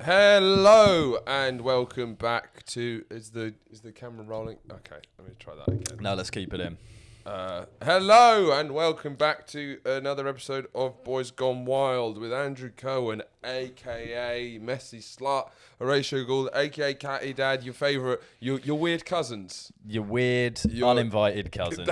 Hello and welcome back to. Is the camera rolling? Okay, let me try that again. No, let's keep it in. Hello and welcome back to another episode of Boys Gone Wild with Andrew Cohen, aka Messy Slut, Horatio Gould, aka Catty Dad, your favourite, your weird cousins. Your weird, uninvited cousins.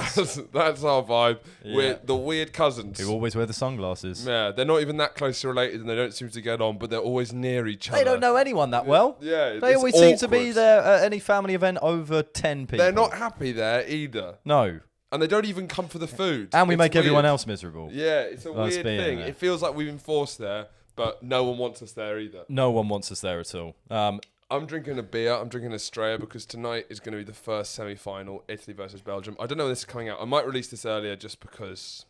That's our vibe. Yeah. We're the weird cousins. Who always wear the sunglasses. Yeah, they're not even that closely related and they don't seem to get on, but they're always near each other. They don't know anyone that well. Yeah, They always seem to be there at any family event over 10 people. They're not happy there either. No. And they don't even come for the food. And we make weird. Everyone else miserable. Yeah, it's a weird thing. There. It feels like we've been forced there, but no one wants us there either. No one wants us there at all. I'm drinking a beer. I'm drinking Estrella because tonight is going to be the first semi-final, Italy versus Belgium. I don't know when this is coming out. I might release this earlier just because,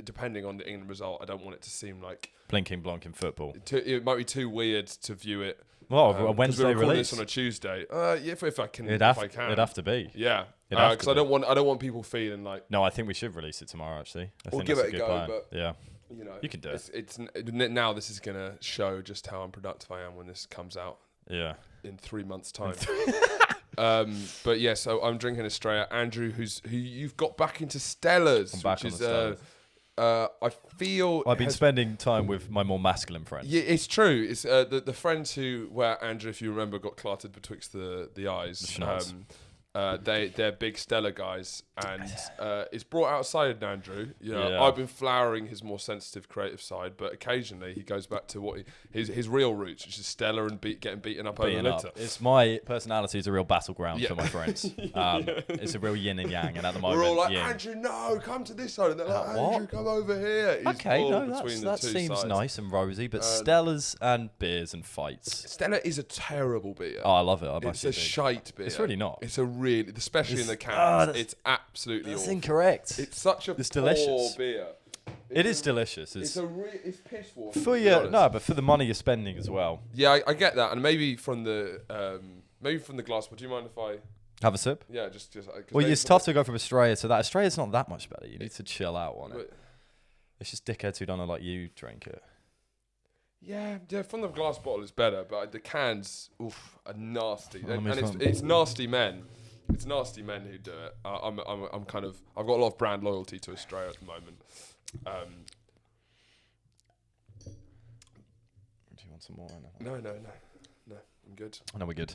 depending on the England result, I don't want it to seem like... Blinking blonk in football. It might be too weird to view it. Well, a Wednesday we're recording release. this on a Tuesday. If I can. It'd have to be. Yeah. Because I don't want people feeling like... No, I think we should release it tomorrow, actually. We'll give it a go, plan. but... Yeah. You know, you can do it. It's now this is going to show just how unproductive I am when this comes out. Yeah. In 3 months' time. But yeah, so I'm drinking Estrella. Andrew, who you've got back into Stella's, I'm back which on is the Stellas. I feel I've been spending time with my more masculine friends. Yeah, it's true. It's the friends where Andrew, if you remember, got clotted betwixt the eyes. They're big Stella guys, and it's brought outside in Andrew. You know, Yeah. I've been flowering his more sensitive, creative side, but occasionally he goes back to what his real roots, which is Stella and getting beaten up over litter. It's my personality is a real battleground for my friends. It's a real yin and yang, and at the moment we're all like, yin. Andrew, no, come to this side, and they're like, what? Andrew, come over here. He's Okay, no, that two seems sides. nice and rosy, but Stella's and beers and fights. Stella is a terrible beer. Oh, I love it. It's a shite beer. It's really not. It's a really, especially in the cans. It's absolutely That's awful. incorrect. It's such a It's poor delicious. beer. It is delicious. It's piss water. But for the money you're spending as well. Yeah, I get that, and maybe from the glass. But do you mind if I? Have a sip. Yeah, just. Well, it's tough to go from Estrella to that. Estrella's not that much better. You need to chill out on it. It's just dickheads who don't know like you drink it. Yeah, from the glass bottle is better, but the cans, are nasty, and it's nasty men. It's nasty men who do it. I've got a lot of brand loyalty to Estrella at the moment. Do you want some more? No, I'm good. I know we're good.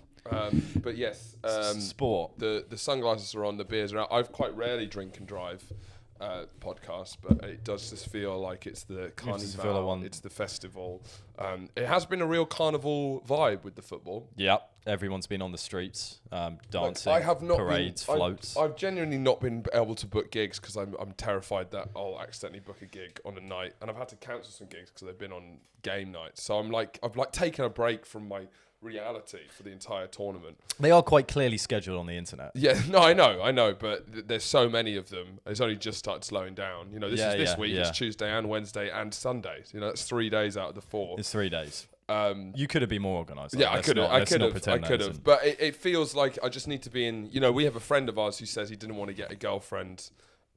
But yes, sport. The sunglasses are on, the beers are out. I've quite rarely drink and drive podcast, but it does just feel like it's the carnival, it's the festival. It has been a real carnival vibe with the football. Yep, everyone's been on the streets, dancing, I have not parades, floats. I've genuinely not been able to book gigs because I'm terrified that I'll accidentally book a gig on a night, and I've had to cancel some gigs because they've been on game nights. So I've taken a break from my reality for the entire tournament. They are quite clearly scheduled on the internet. Yeah, no, I know, but there's so many of them. It's only just started slowing down. You know, this week. It's Tuesday and Wednesday and Sundays. You know, that's 3 days out of the 4. It's 3 days. You could have been more organised. Yeah, I could have. But it feels like I just need to be in. You know, we have a friend of ours who says he didn't want to get a girlfriend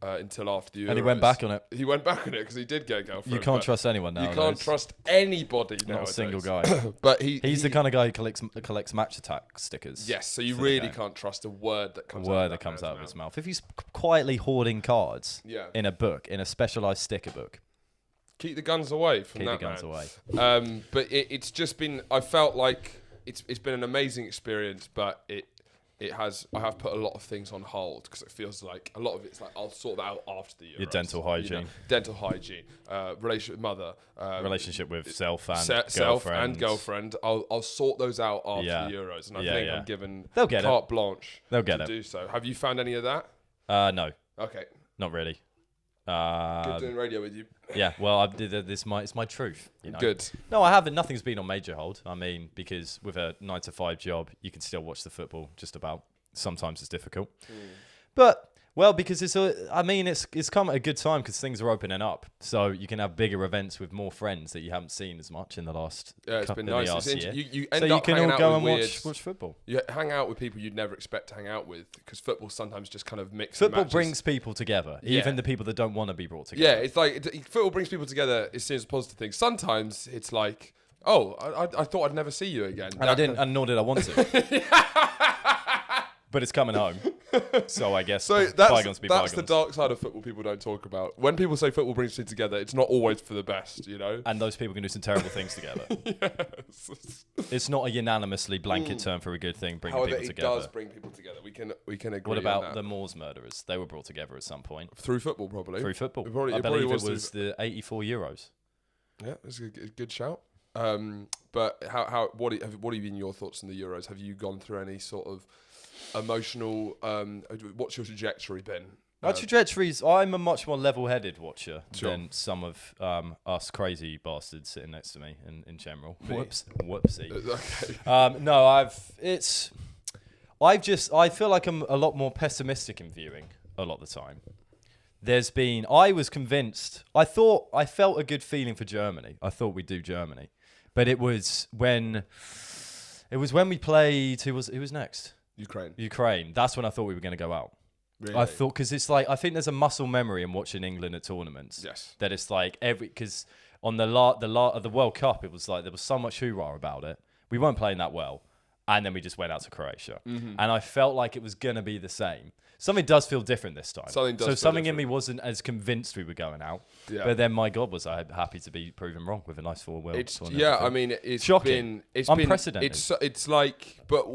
until after the Euros. And he went back on it. He went back on it because he did get a girlfriend. You can't trust anyone now. You can't trust anybody now. Not a single guy. But he's the kind of guy who collects match attack stickers. Yes, so you really can't trust a word that comes out of his mouth. If he's quietly hoarding cards in a book, in a specialised sticker book. Keep the guns away from that man. Keep the guns away. But it's just been, I felt like it's been an amazing experience, but I have put a lot of things on hold because it feels like a lot of it's like I'll sort that out after the Euros. Your dental hygiene. Relationship with mother. Relationship with self and girlfriend. I'll sort those out after the Euros, and I think I'm given carte blanche to do so. Have you found any of that? No. Okay. Not really. Good doing radio with you. Yeah, well, it's my truth. You know? Good. No, I haven't. Nothing's been on major hold. I mean, because with a 9-to-5 job, you can still watch the football just about. Sometimes it's difficult. But, well, because it's come at a good time because things are opening up. So you can have bigger events with more friends that you haven't seen as much in the last it's been nice. year. You so you can all go and watch football. You hang out with people you'd never expect to hang out with because football sometimes just kind of mixes. Football brings people together, even the people that don't want to be brought together. Yeah, it's like football brings people together. It seems a positive thing. Sometimes it's like Oh, I thought I'd never see you again. And I didn't, and nor did I want to. But it's coming home. So I guess bygones be bygones. That's the dark side of football people don't talk about. When people say football brings you together, it's not always for the best, you know? And those people can do some terrible things together. Yes. It's not a unanimously blanket term for a good thing, bringing people together. However, it does bring people together. We can agree. What about on that. the Moors murderers? They were brought together at some point. Through football, probably. Through football. I believe it was the 84 Euros. Yeah, it's a good shout. But what have been your thoughts on the Euros? Have you gone through any sort of emotional? What's your trajectory been? My trajectories. I'm a much more level-headed watcher Sure. than some of us crazy bastards sitting next to me in general. Me? Whoopsie. Okay. No, I feel like I'm a lot more pessimistic in viewing a lot of the time. I was convinced. I felt a good feeling for Germany. I thought we'd do Germany, but it was when we played. Who was next? Ukraine. That's when I thought we were going to go out. Really? I thought, because it's like, I think there's a muscle memory in watching England at tournaments. Yes. That it's like because on the World Cup, it was like there was so much hoorah about it. We weren't playing that well, and then we just went out to Croatia, and I felt like it was going to be the same. Something does feel different this time. Something in me wasn't as convinced we were going out. Yeah. But then, my God, was I happy to be proven wrong with a nice 4-0. Yeah, I mean, it's shocking. It's unprecedented. It's like, but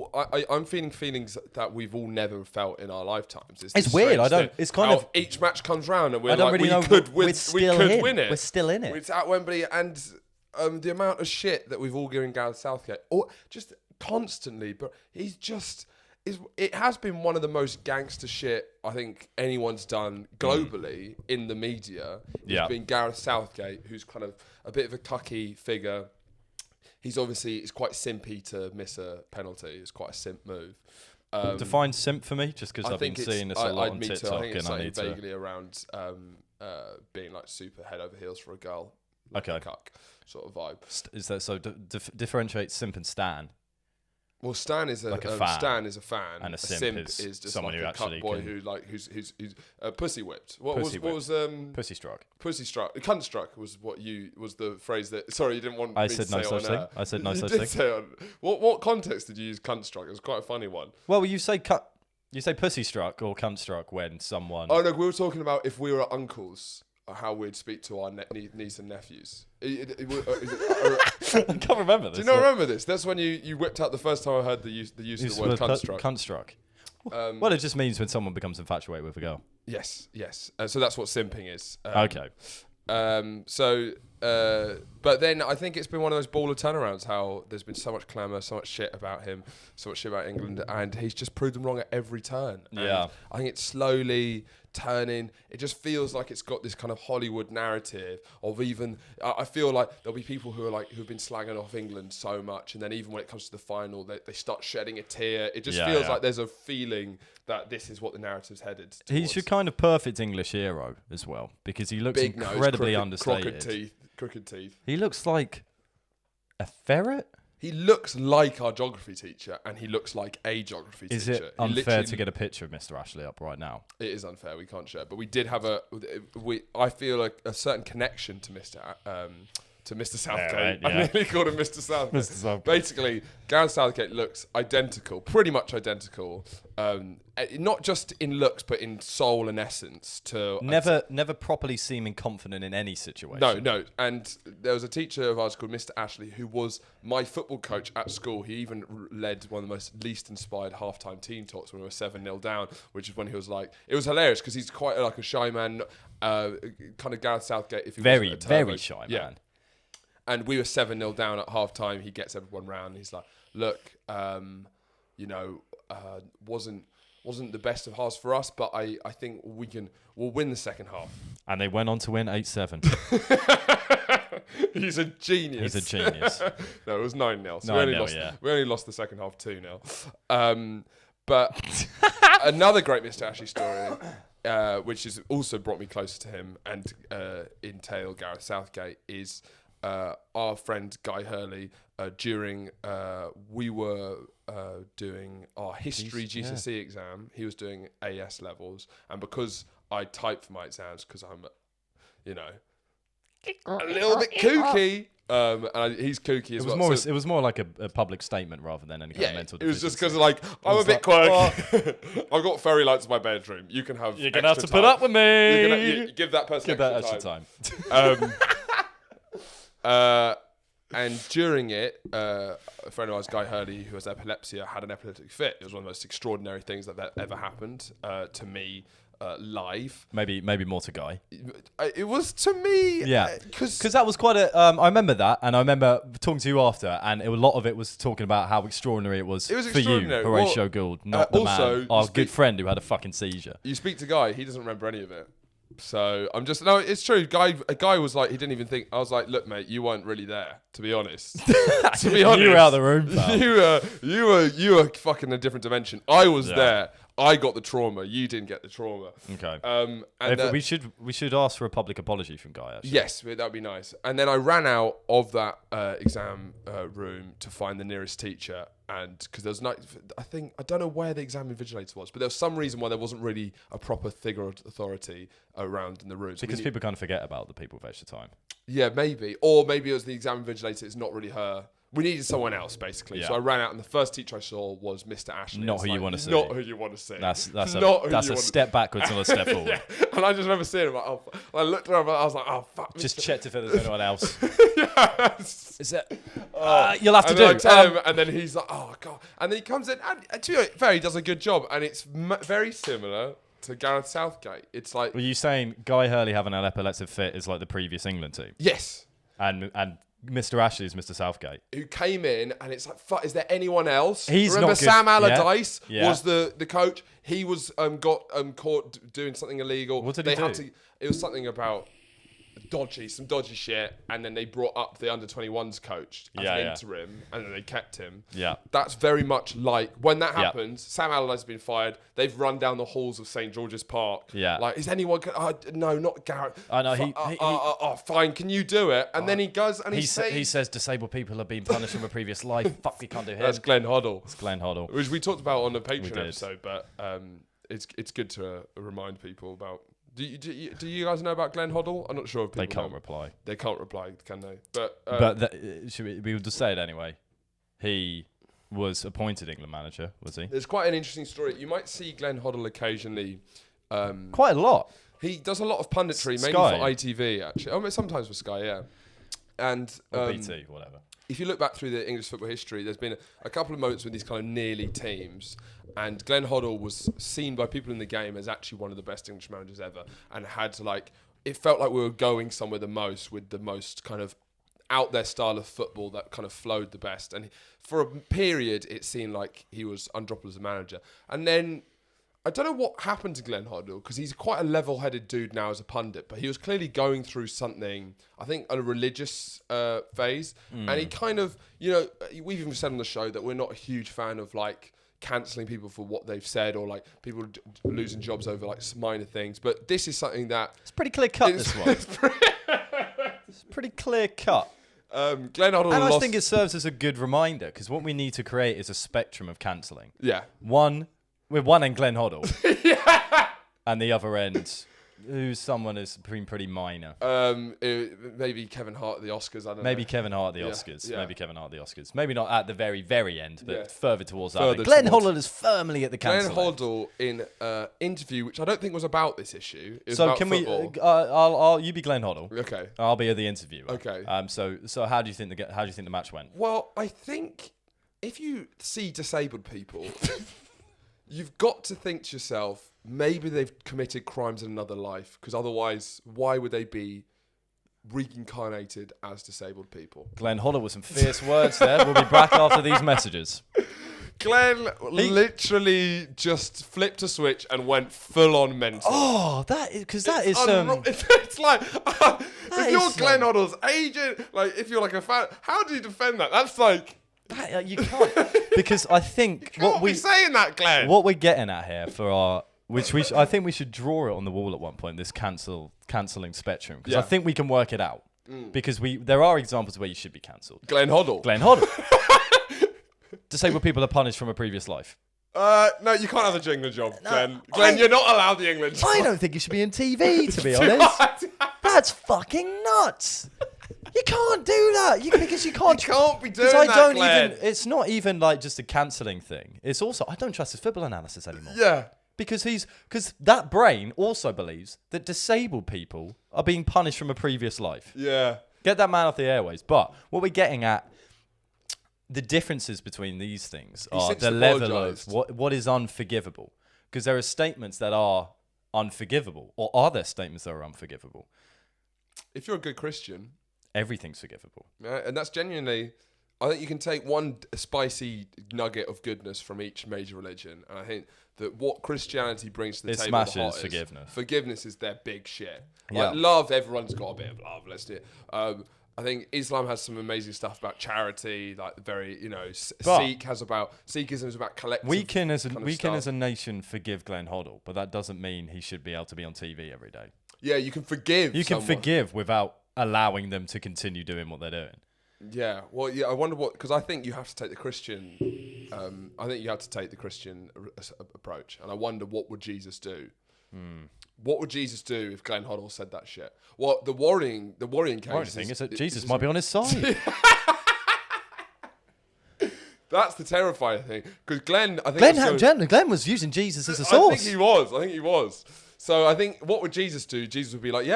I'm feeling feelings that we've all never felt in our lifetimes. It's weird. It's kind of each match comes round and we're like, we could win it. We're still in it. It's at Wembley, and the amount of shit that we've all given Gareth Southgate, or just constantly, but he's just. It has been one of the most gangster shit I think anyone's done globally in the media. It's been Gareth Southgate, who's kind of a bit of a cucky figure. It's quite simpy to miss a penalty. It's quite a simp move. Define simp for me, just because I've been seeing this a lot on TikTok. I think it's and vaguely around being like super head over heels for a girl. Like a cuck sort of vibe. Is that so? Differentiate simp and stan. Well, Stan is a fan, and a simp is just someone like who a actually boy who's pussy whipped. Pussy struck? Pussy struck. Cunt struck was the phrase that. Sorry, you didn't want. I said no such thing. I said no such thing. Say on, what context did you use cunt struck? It was quite a funny one. Well, you say pussy struck or cunt struck when someone. Oh no, we were talking about if we were uncles. How we'd speak to our niece and nephews. I can't remember this. Do you not remember this? That's when you whipped out the first time I heard the use of the word cunt struck. Cunt struck. Well, it just means when someone becomes infatuated with a girl. Yes. So that's what simping is. Okay. But then I think it's been one of those baller turnarounds. How there's been so much clamour, so much shit about him, so much shit about England, and he's just proved them wrong at every turn. Yeah. And I think it's slowly turning. It just feels like it's got this kind of Hollywood narrative of even. I feel like there'll be people who've been slagging off England so much, and then even when it comes to the final, they start shedding a tear. It just feels like there's a feeling that this is what the narrative's headed towards. He's your kind of perfect English hero as well, because he looks incredibly understated. Crooked teeth. He looks like a ferret. He looks like our geography teacher, and he looks like a geography teacher. Is it unfair to get a picture of Mr. Ashley up right now? It is unfair. We can't share, but we did have I feel like a certain connection to Mr. Southgate. Yeah, right, yeah. I nearly called him Mr. Southgate. Mr. Southgate. Basically, Gareth Southgate looks identical, pretty much identical, not just in looks, but in soul and essence. Never properly seeming confident in any situation. No. And there was a teacher of ours called Mr. Ashley, who was my football coach at school. He even led one of the most least inspired halftime team talks when we were 7-0 down, which is when he was like, it was hilarious because he's quite like a shy man, kind of Gareth Southgate. If he very shy man. Yeah. And we were 7-0 down at half time. He gets everyone round. He's like, look, wasn't the best of halves for us, but I think we'll win the second half. And they went on to win 8-7. He's a genius. No, it was 9-0. So we only lost the second half 2-0. But another great Mr. Ashley story, which has also brought me closer to him and entail Gareth Southgate, is our friend Guy Hurley. During we were doing our history GCSE exam, he was doing AS levels, and because I type for my exams because I'm, a little bit kooky. And he's kooky as well. It was more like a public statement rather than any kind of mental. It was just because I'm a bit quirky. I've got fairy lights in my bedroom. You can have. You're gonna have to put up with me. Give that person extra time. And during it, a friend of ours, Guy Hurley, who has epilepsy, had an epileptic fit. It was one of the most extraordinary things that ever happened to me. Live, maybe more to Guy. It was to me, because that was quite a. I remember that, and I remember talking to you after, and a lot of it was talking about how extraordinary it was for you, Horatio Gould, not the man, our good friend who had a fucking seizure. You speak to Guy, he doesn't remember any of it. So I'm just it's true. A guy was like, he didn't even think. I was like, look, mate, you weren't really there, to be honest. To be honest, you were out of the room, pal. You were fucking a different dimension. I was there. I got the trauma. You didn't get the trauma. Okay. And we should ask for a public apology from Guy. Actually. Yes, that would be nice. And then I ran out of that exam room to find the nearest teacher, and because there was I don't know where the exam invigilator was, but there was some reason why there wasn't really a proper figure of authority around in the room. So because people kind of forget about the people with extra time. Yeah, maybe, or maybe it was the exam invigilator. It's not really her. We needed someone else, basically. Yeah. So I ran out, and the first teacher I saw was Mr. Ashley. Not who you want to see. Not who you want to see. That's a step backwards, not a step forward. Yeah. And I just remember seeing him. I looked around, I was like, oh, fuck. Just checked if there's anyone else. Yes. Is that? You'll have to do. I tell him, and then he's like, oh, God. And then he comes in, and to be fair, he does a good job. And it's very similar to Gareth Southgate. It's like... Were you saying Guy Hurley having an epileptic fit is like the previous England team? Yes. And Mr. Ashley is Mr. Southgate, who came in, and it's like, fuck, is there anyone else? He's Remember not good. Sam Allardyce was the coach. He was got caught doing something illegal. What did he do? It was something about some dodgy shit, and then they brought up the under-21s coach as an interim, and then they kept him. Yeah. That's very much like, when that happens, Sam Allardyce has been fired, they've run down the halls of St. George's Park. Yeah. Like, is anyone... no, not Gareth. I know, fine, can you do it? And then he goes, and he says disabled people are being punished from a previous life. Fuck, we can't do him. That's Glenn Hoddle. It's Glenn Hoddle. Which we talked about on the Patreon episode, but it's good to remind people about... Do you guys know about Glenn Hoddle? I'm not sure if people They can't reply. They can't reply, can they? But we would just say it anyway. He was appointed England manager, was he? There's quite an interesting story. You might see Glenn Hoddle occasionally. Quite a lot. He does a lot of punditry, mainly for ITV, actually. Oh, sometimes for Sky, yeah. And or BT, whatever. If you look back through the English football history, there's been a couple of moments with these kind of nearly teams, and Glenn Hoddle was seen by people in the game as actually one of the best English managers ever, and had it felt like we were going somewhere the most with the most kind of out there style of football that kind of flowed the best. And for a period, it seemed like he was undroppable as a manager. And then I don't know what happened to Glenn Hoddle, because he's quite a level-headed dude now as a pundit, but he was clearly going through something, I think, a religious phase. And he kind of, we've even said on the show that we're not a huge fan of cancelling people for what they've said, or people losing jobs over minor things. But this is something that... It's pretty clear cut, this one. It's pretty clear cut. Glenn Hoddle and I think it serves as a good reminder, because what we need to create is a spectrum of cancelling. Yeah. With one end Glenn Hoddle, and the other end, who's someone who's been pretty minor. Maybe Kevin Hart at the Oscars. I don't know. Maybe Kevin Hart at the Oscars. Yeah. Maybe Kevin Hart at the Oscars. Maybe not at the very, very end, but further towards that. Glenn Hoddle is firmly at the cancel. Glenn Hoddle in an interview, which I don't think was about this issue. So can football. You be Glenn Hoddle. Okay. I'll be the interviewer. Okay. So how do you think the match went? Well, I think if you see disabled people. You've got to think to yourself, maybe they've committed crimes in another life, because otherwise, why would they be reincarnated as disabled people? Glenn Hoddle with some fierce words there. We'll be back after these messages. Glenn literally just flipped a switch and went full on mental. Oh, it's like if you're Glenn Hoddle's agent, if you're a fan, how do you defend that? That's you can't, because I think what we're saying that, Glenn. What we're getting at here for our, I think we should draw it on the wall at one point. This cancelling spectrum, because I think we can work it out. Because there are examples where you should be cancelled. Glenn Hoddle. Disabled people are punished from a previous life. No, you can't have the England job, Glenn. Glenn, you're not allowed the England job. I don't think you should be in TV, to be honest. That's fucking nuts. You can't do that. Because you can't. You can't be doing that, Glenn. It's not even like just a cancelling thing. It's also, I don't trust his football analysis anymore. Yeah. Because that brain also believes that disabled people are being punished from a previous life. Yeah. Get that man off the airways. But what we're getting at, the differences between these things are the level of what is unforgivable. Because there are statements that are unforgivable. Or are there statements that are unforgivable? If you're a good Christian, everything's forgivable. Yeah, and that's genuinely, I think you can take one spicy nugget of goodness from each major religion. And I think that what Christianity brings to the table smashes forgiveness. Forgiveness is their big shit. Yeah. Like love, everyone's got a bit of love. Let's do it. I think Islam has some amazing stuff about charity, like Sikhism is about collective. We can as a nation forgive Glenn Hoddle, but that doesn't mean he should be able to be on TV every day. Yeah, you can forgive. You can forgive without allowing them to continue doing what they're doing. Yeah, well, yeah. I wonder because I think you have to take the Christian. Approach, and I wonder what would Jesus do. What would Jesus do if Glenn Hoddle said that shit? Well, the worrying case thing is that Jesus might be on his side. That's the terrifying thing. Because Glenn was using Jesus as a source. I think he was. So I think, what would Jesus do? Jesus would be like,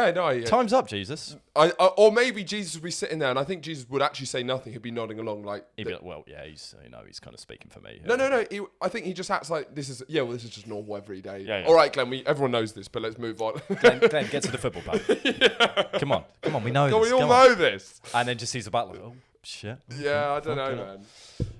time's up, Jesus. Or maybe Jesus would be sitting there, and I think Jesus would actually say nothing. He'd be nodding along like... He'd be like, well, yeah, he's kind of speaking for me. No. I think he just acts like, this is just normal every day. Yeah. All right, Glenn, everyone knows this, but let's move on. Glenn, get to the football patch. Yeah. Come on, we know this. We all know this. And then just sees the battle like, oh, shit. Yeah, I don't know,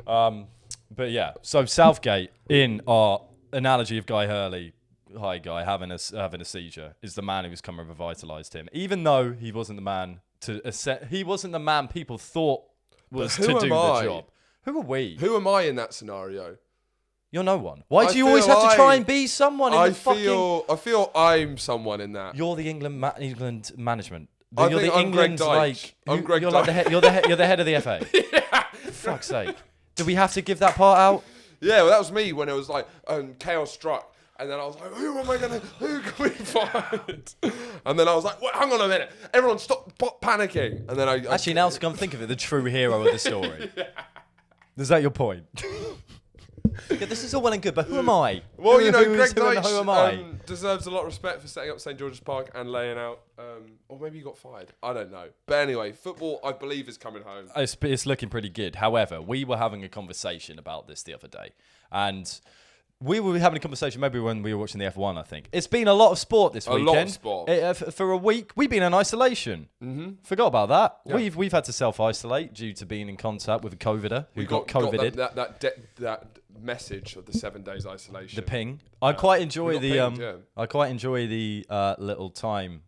man. But yeah, so Southgate, in our analogy of Guy Hurley, hi Guy, having a seizure, is the man who's come and revitalised him. Even though he wasn't the man people thought was to do the job. Who are we? Who am I in that scenario? You're no one. Why do you always have to try and be someone I feel I'm someone in that. You're the England management. You're the England like. You're the head of the FA. Yeah. For fuck's sake. Do we have to give that part out? Yeah, well, that was me when it was like chaos struck. And then I was like, who can we find? And then I was like, hang on a minute. Everyone stop panicking. And then Actually, now to come think of it, the true hero of the story. Yeah. Is that your point? Yeah, this is all well and good, but who am I? Well, Greg Dyche deserves a lot of respect for setting up St. George's Park and laying out, or maybe he got fired. I don't know. But anyway, football, I believe, is coming home. It's looking pretty good. However, we were having a conversation about this the other day, and we were having a conversation maybe when we were watching the F1, I think. It's been a lot of sport this weekend. A lot of sport. For a week, we've been in isolation. Mm-hmm. Forgot about that. Yeah. We've had to self-isolate due to being in contact with a COVIDer who got COVIDed. That message of the 7 days isolation. The ping. I quite enjoy the little timer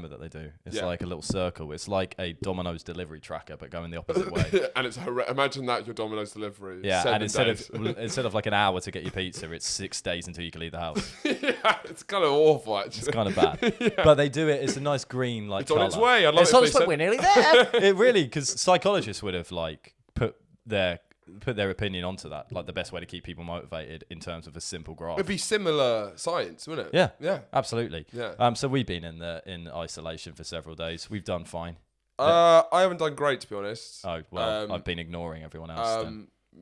that they do. It's like a little circle. It's like a Domino's delivery tracker, but going the opposite way. And it's imagine that your Domino's delivery. Yeah, and instead of like an hour to get your pizza, it's 6 days until you can leave the house. Yeah, it's kind of awful actually. It's kind of bad. Yeah. But they do it. It's a nice green like. It's on its way. It's on its way. We're nearly there. It really, because psychologists would have like put their opinion onto that, like the best way to keep people motivated in terms of a simple graph. It'd be similar science, wouldn't it? Yeah, absolutely. Yeah. So we've been in isolation for several days. We've done fine. I haven't done great, to be honest. Oh well, I've been ignoring everyone else.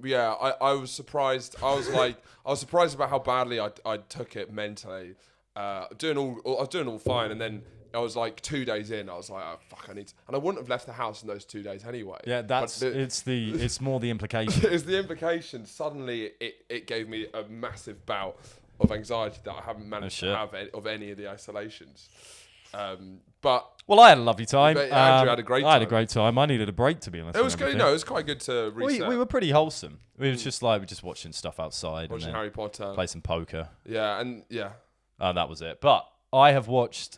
Yeah, I was surprised. I was surprised about how badly I took it mentally. I was doing all fine, and then I was like 2 days in. I was like, oh, fuck, I need to... And I wouldn't have left the house in those 2 days anyway. Yeah, it's more the implication. It's the implication. Suddenly, it gave me a massive bout of anxiety that I haven't managed to have of any of the isolations. Well, I had a lovely time. But Andrew had a great time. I had a great time. I needed a break, to be honest. It was good. No, it was quite good to reset. We were pretty wholesome. We was just like, we're just watching stuff outside. Watching Harry Potter. Play some poker. Yeah, and yeah. That was it. But I have watched...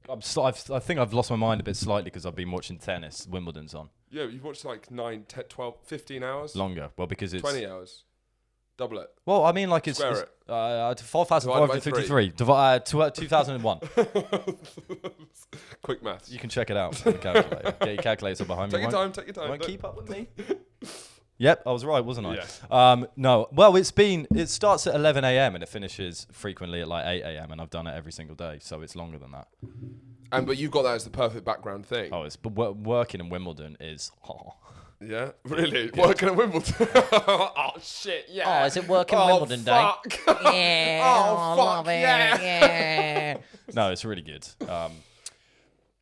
I think I've lost my mind a bit slightly because I've been watching tennis. Wimbledon's on. Yeah, you've watched like 9, 10, 12, 15 hours? Longer. Well, because it's... 20 hours. Double it. Well, I mean, like it's... Square it. 4,553. 2001. Quick maths. You can check it out on the calculator. Get your calculator behind me. Take your time. Won't keep up with me. Yep, I was right, wasn't I? Yeah. No. Well, it starts at 11 a.m. and it finishes frequently at like 8 a.m. and I've done it every single day, so it's longer than that. But you've got that as the perfect background thing. But working in Wimbledon is. Yeah, really? Yeah. Working at Wimbledon? Oh, shit, yeah. Oh, is it working Wimbledon day? Yeah. Oh, fuck, love it. Yeah. No, it's really good.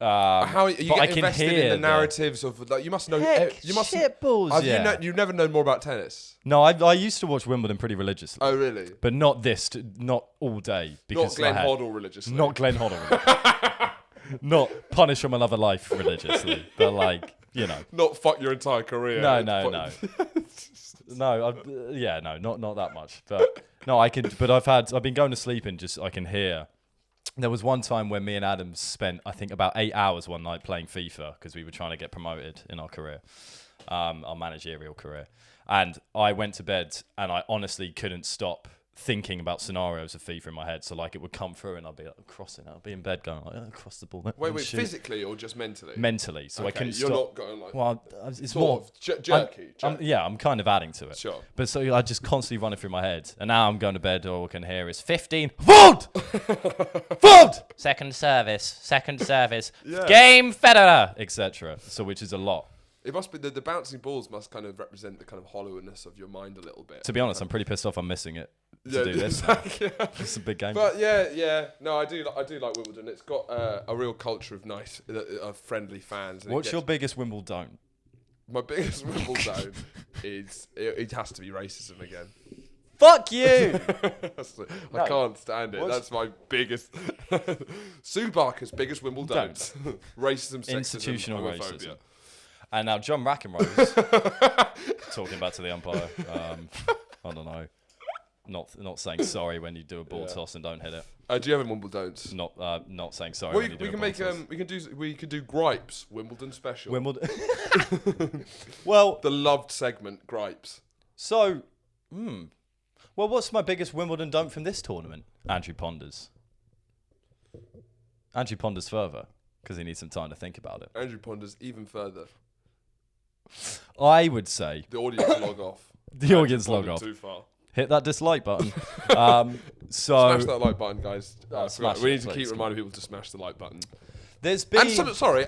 How are you getting invested in the narratives of, like, you must know... Shitballs, yeah. You've never known more about tennis? No, I used to watch Wimbledon pretty religiously. Oh, really? But not not all day. Because not Glenn Hoddle religiously? Not Glenn Hoddle. Not punish from another life religiously. But, like, you know. Not fuck your entire career. No. No, not that much. But, no, I can... But I've been going to sleep and just, I can hear... There was one time when me and Adam spent, I think, about 8 hours one night playing FIFA because we were trying to get promoted in our career, our managerial career. And I went to bed and I honestly couldn't stop thinking about scenarios of FIFA in my head. So, like, it would come through and I'd be like, crossing. I'd be in bed going, like, cross the ball. Wait, physically or just mentally? Mentally. So I couldn't stop. You're not going like... Well, it's sort more... of jerky. I'm kind of adding to it. Sure. But so I just constantly run it through my head. And now I'm going to bed, all I can hear is 15. Vote! Vote! Second service. Yeah. Game Federer! Etc. So which is a lot. It must be... The bouncing balls must kind of represent the kind of hollowness of your mind a little bit. To be honest, I'm pretty pissed off I'm missing it. To do this. Exactly. It's a big game. But yeah. No, I do like Wimbledon. It's got a real culture of nice, of friendly fans. What's your biggest Wimbledon? My biggest Wimbledon is it has to be racism again. Fuck you! I can't stand it. That's my biggest. Sue Barker's biggest Wimbledon. Racism, sexism, institutional homophobia. Racism. And now John McEnroe's talking back to the umpire. I don't know. Not saying sorry when you do a ball toss and don't hit it. Do you have a Wimbledon's? Not saying sorry. When you do a ball toss. We can do gripes Wimbledon special. Wimbledon. Well, the loved segment gripes. So, well, what's my biggest Wimbledon don't from this tournament? Andrew ponders further because he needs some time to think about it. Andrew ponders even further. I would say the audience log off. The audience log off. Too far. Hit that dislike button. Smash that like button, guys. We need to keep reminding people to smash the like button. There's been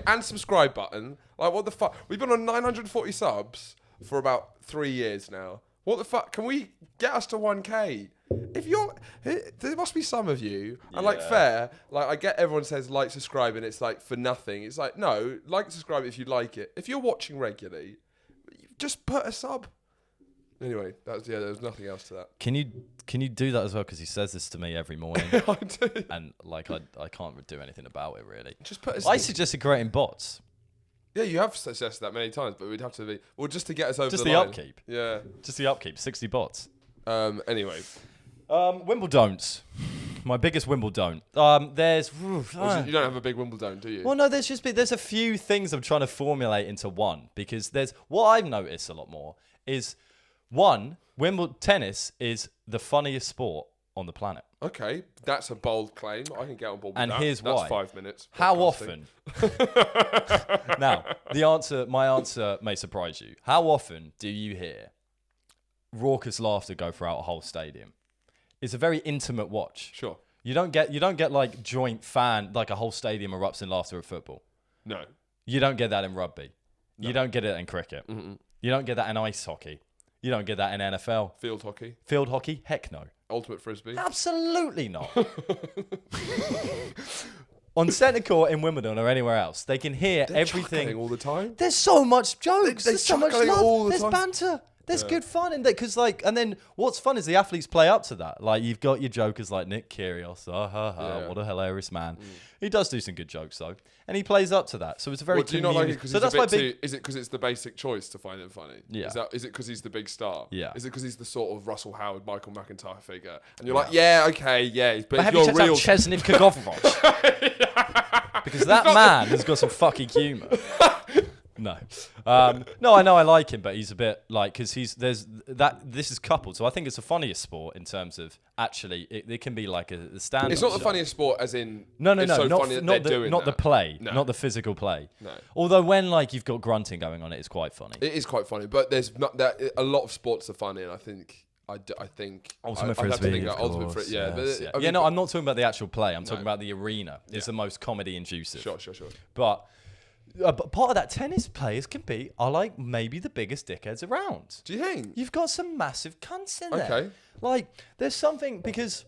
and subscribe button. Like, what the fuck? We've been on 940 subs for about 3 years now. What the fuck? Can we get us to 1K? There must be some of you, and fair. Like, I get everyone says like, subscribe, and it's like for nothing. It's like, no, like, subscribe if you like it. If you're watching regularly, just put a sub. Anyway, there was nothing else to that. Can you do that as well? Because he says this to me every morning. I do. And like I can't do anything about it really. Just put. I suggested creating bots. Yeah, you have suggested that many times, but we'd have to be just to get us over just the line. Upkeep. Yeah, just the upkeep. 60 bots. Anyway, Wimbledon's. My biggest Wimbledon. There's. You don't have a big Wimbledon, do you? Well, no. There's a few things I'm trying to formulate into one because there's what I've noticed a lot more is. One, Wimbledon tennis is the funniest sport on the planet. Okay, that's a bold claim. I can get on board with and that. Here's that's why. 5 minutes. How often? Now, my answer may surprise you. How often do you hear raucous laughter go throughout a whole stadium? It's a very intimate watch. Sure. You don't get like joint fan, like a whole stadium erupts in laughter at football. No. You don't get that in rugby. No. You don't get it in cricket. Mm-mm. You don't get that in ice hockey. You don't get that in NFL. Field hockey? Field hockey? Heck no. Ultimate frisbee? Absolutely not. On centre court in Wimbledon or anywhere else, they can hear everything all the time. There's so much jokes. There's so much love. All the There's time. banter. There's good fun in there because, like, and then what's fun is the athletes play up to that. Like, you've got your jokers like Nick Kyrgios, what a hilarious man. He does do some good jokes though, and he plays up to that. So it's a very. Do you not like it because is it because it's the basic choice to find him funny? Yeah. Is it because he's the big star? Yeah. Is it because he's the sort of Russell Howard, Michael McIntyre figure? And you're like, yeah, okay, yeah, but have you're you checked out Chesney Kagovorov? Because that man has got some fucking humour. No, no, I know I like him, but he's a bit like because this is coupled, so I think it's the funniest sport in terms of actually it can be like a stand-up. It's not the show. funniest sport, as in no, it's so funny that not they're doing the play, no. not the physical play. No. Although when like you've got grunting going on, it's quite funny. It is quite funny, but there's not that a lot of sports are funny, and I think I think Ultimate I'd have to Frisbee, think of Ultimate course, Frisbee. Yeah, yes, but, yeah. No, I'm not talking about the actual play. I'm talking about the arena. It's the most comedy inducive. Sure. But part of that tennis players can be are like maybe the biggest dickheads around. Do you think? You've got some massive cunts in there. Okay. Like there's something because.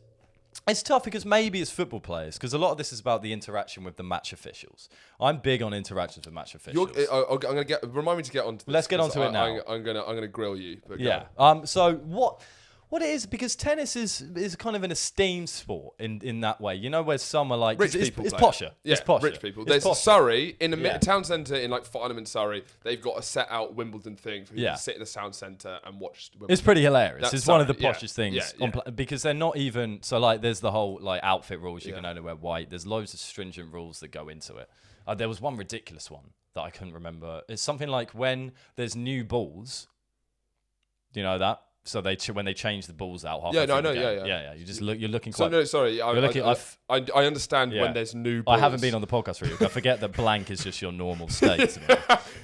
It's tough because maybe it's football players because a lot of this is about the interaction with the match officials. I'm big on interactions with match officials. I'm gonna remind me to get onto this. Let's get onto it now. I'm gonna grill you. But yeah. So what it is because tennis is kind of an esteemed sport in that way. You know where some are like rich people. It's posher. Yeah, it's posher. Rich people. It's There's posher. Surrey in the town centre in like Farnham in Surrey. They've got a set out Wimbledon thing for people to sit in the sound centre and watch Wimbledon. It's pretty hilarious. It's one of the Surrey, poshest things because they're not even so like. There's the whole like outfit rules. You can only wear white. There's loads of stringent rules that go into it. There was one ridiculous one that I couldn't remember. It's something like when there's new balls. Do you know that? So when they change the balls out halfway through the game. Yeah. You just you're looking quite. So no, sorry. I understand when there's new balls. I haven't been on the podcast for you. I forget that blank is just your normal state.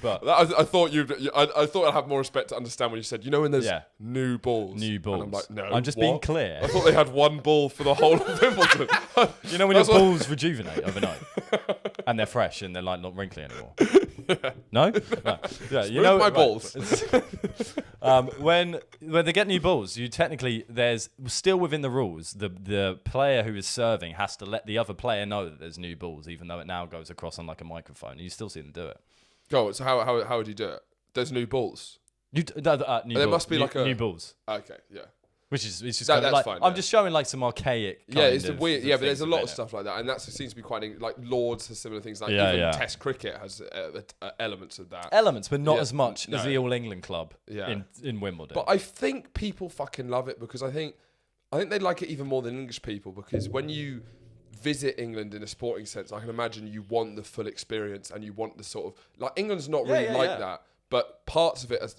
But I thought I'd have more respect to understand when you said, when there's new balls. New balls. And I'm like, no. I'm just being clear. I thought they had one ball for the whole of Wimbledon. When your balls rejuvenate overnight and they're fresh and they're like not wrinkly anymore. No? Yeah, my balls. When they get new balls, you technically there's still within the rules. The player who is serving has to let the other player know that there's new balls, even though it now goes across on like a microphone. And you still see them do it. Oh, so how would you do it? There's new balls. There must be new balls. Okay, yeah. Which is it's just kind of that's like fine, I'm just showing like some archaic. It's the weird. Yeah, but there's a lot of stuff like that, and that seems to be quite like Lords has similar things. Like even Test cricket has elements of that. Elements, but not as much as the All England club in Wimbledon. But I think people fucking love it because I think they like it even more than English people because when you visit England in a sporting sense, I can imagine you want the full experience and you want the sort of like England's not really that. But parts of it are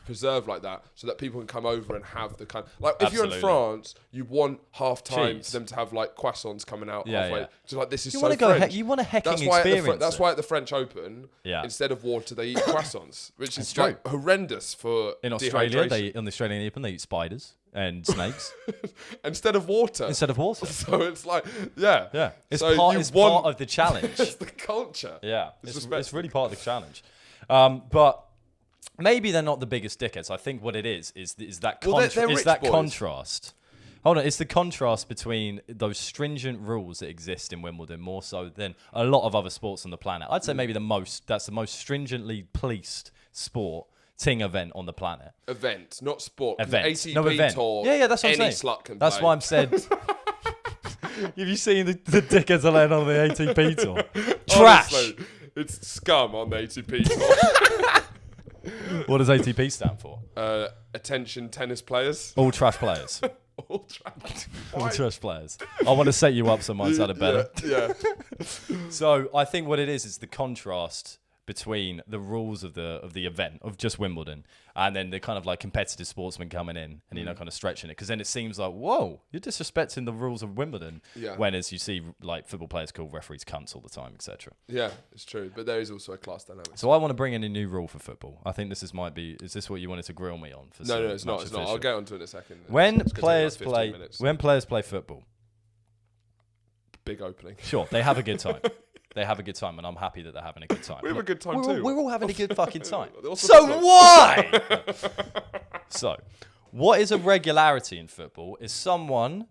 preserved like that so that people can come over and have the kind of... Like, if you're in France, you want half-time for them to have, like, croissants coming out halfway. Yeah. So, like, this is so French. You want a hecking experience. That's why at the French Open, instead of water, they eat croissants, which is, like, horrendous for in Australia, on the Australian Open, they eat spiders and snakes. Instead of water. So it's like, Yeah. It's so part of the challenge. It's the culture. Yeah. It's really part of the challenge. But... maybe they're not the biggest dickheads. I think what it is that contrast. Hold on, it's the contrast between those stringent rules that exist in Wimbledon more so than a lot of other sports on the planet. I'd say maybe that's the most stringently policed event on the planet. Event, not sport. Event. ATP no event. Tour. Yeah, that's what I'm saying. Slut can that's play. why I'm said. Have you seen the dickheads are laying on the ATP Tour? Trash. Honestly, it's scum on the ATP Tour. What does ATP stand for? Attention tennis players. All trash players. All trash. All trash players. I want to set you up so mine sounded better. Yeah. So I think what it is the contrast between the rules of the event of just Wimbledon and then the kind of like competitive sportsmen coming in and kind of stretching it because then it seems like whoa, you're disrespecting the rules of Wimbledon when as you see like football players call referees cunts all the time, etc. Yeah, it's true, but there is also a class dynamic. So I want to bring in a new rule for football. I think is this what you wanted to grill me on? No, it's not. I'll get onto it in a second. When players play football, big opening. Sure, they have a good time. They have a good time, and I'm happy that they're having a good time. We have a good time too. We're all having a good fucking time. So why? So, what is a regularity in football? Is someone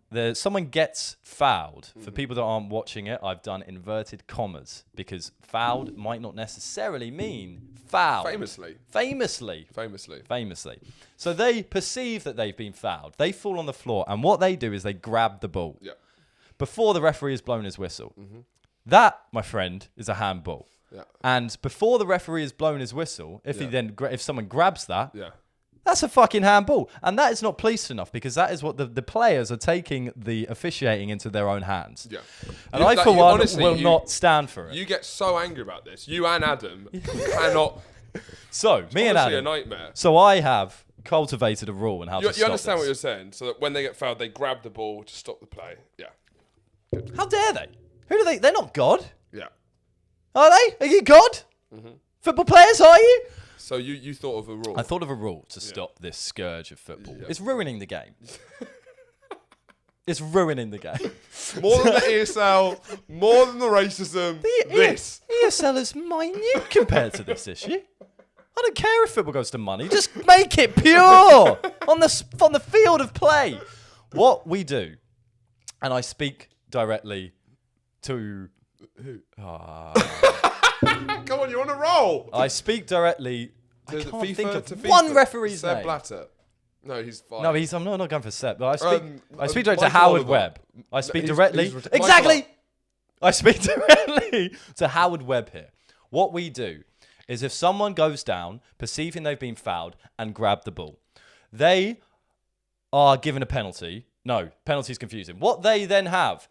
gets fouled. For people that aren't watching it, I've done inverted commas because fouled might not necessarily mean foul. Famously. So they perceive that they've been fouled. They fall on the floor, and what they do is they grab the ball before the referee has blown his whistle. Mm-hmm. That, my friend, is a handball. Yeah. And before the referee has blown his whistle, if someone grabs that, that's a fucking handball. And that is not policed enough because that is what the players are taking the officiating into their own hands. Yeah. And I, for one, will not stand for it. You get so angry about this. You and Adam cannot... So, me and Adam... a nightmare. So I have cultivated a rule and how to stop You understand this. what you're saying? So that when they get fouled, they grab the ball to stop the play. Yeah. Good. How dare they? Who do they're not God. Yeah. Are they? Are you God? Mm-hmm. Football players, are you? So you thought of a rule. I thought of a rule to stop this scourge of football. Yeah. It's ruining the game. It's ruining the game. More than the ESL, more than the racism, this. ESL is minute compared to this issue. I don't care if football goes to money. Just make it pure on the field of play. What we do, and I speak directly to who? Come on, you're on a roll. I speak directly. I can't FIFA, think of FIFA, one referee's Seb name. Blatter. No, he's fine. No, I'm not going for Seb. But I speak directly to Michael Howard Oliver. Webb. I speak He's directly. Exactly. I speak directly to Howard Webb here. What we do is if someone goes down, perceiving they've been fouled, and grab the ball, they are given a penalty. No, penalty's confusing. What they then have,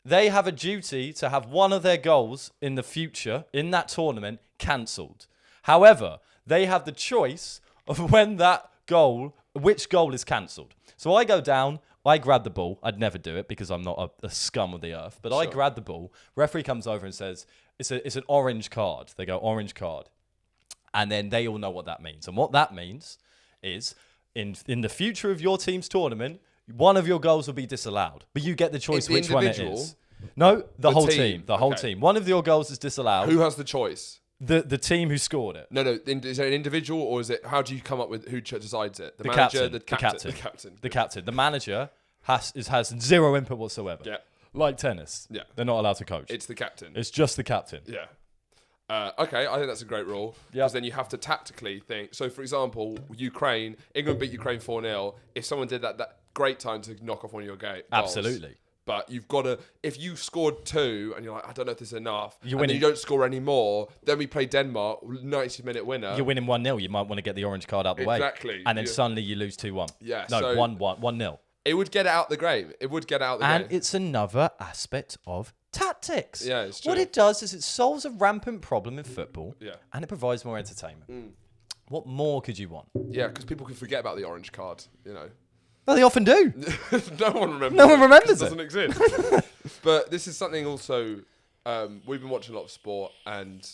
they have a duty to have one of their goals in the future, in that tournament, cancelled. However, they have the choice of when that goal, which goal is cancelled. So I go down, I grab the ball. I'd never do it because I'm not a scum of the earth. But I grab the ball. Referee comes over and says, it's an orange card. They go, orange card. And then they all know what that means. And what that means is, in the future of your team's tournament, one of your goals will be disallowed. But you get the choice which one it is. No, the whole team. The whole team. One of your goals is disallowed. Who has the choice? The team who scored it. No. Is it an individual or is it? How do you come up with who decides it? The manager, the captain. The captain. The manager has zero input whatsoever. Yeah. Like tennis. Yeah. They're not allowed to coach. It's the captain. It's just the captain. Yeah. Okay, I think that's a great rule. Because then you have to tactically think. So, for example, England beat Ukraine 4-0. If someone did that great time to knock off one of your goals. Absolutely. But you've got to, if you scored 2 and you're like, I don't know if this is enough, you don't score any more, then we play Denmark, 90-minute winner. You're winning 1-0. You might want to get the orange card out the way. Exactly. And then suddenly you lose 2-1. Yeah. No, 1-0. It would get out the game. And it's another aspect of tactics. Yeah, it's true. What it does is it solves a rampant problem in football. Yeah. And it provides more entertainment. What more could you want? Yeah, because people can forget about the orange card, Well, they often do. No one remembers. No one remembers it. It doesn't exist. But this is something also. We've been watching a lot of sport, and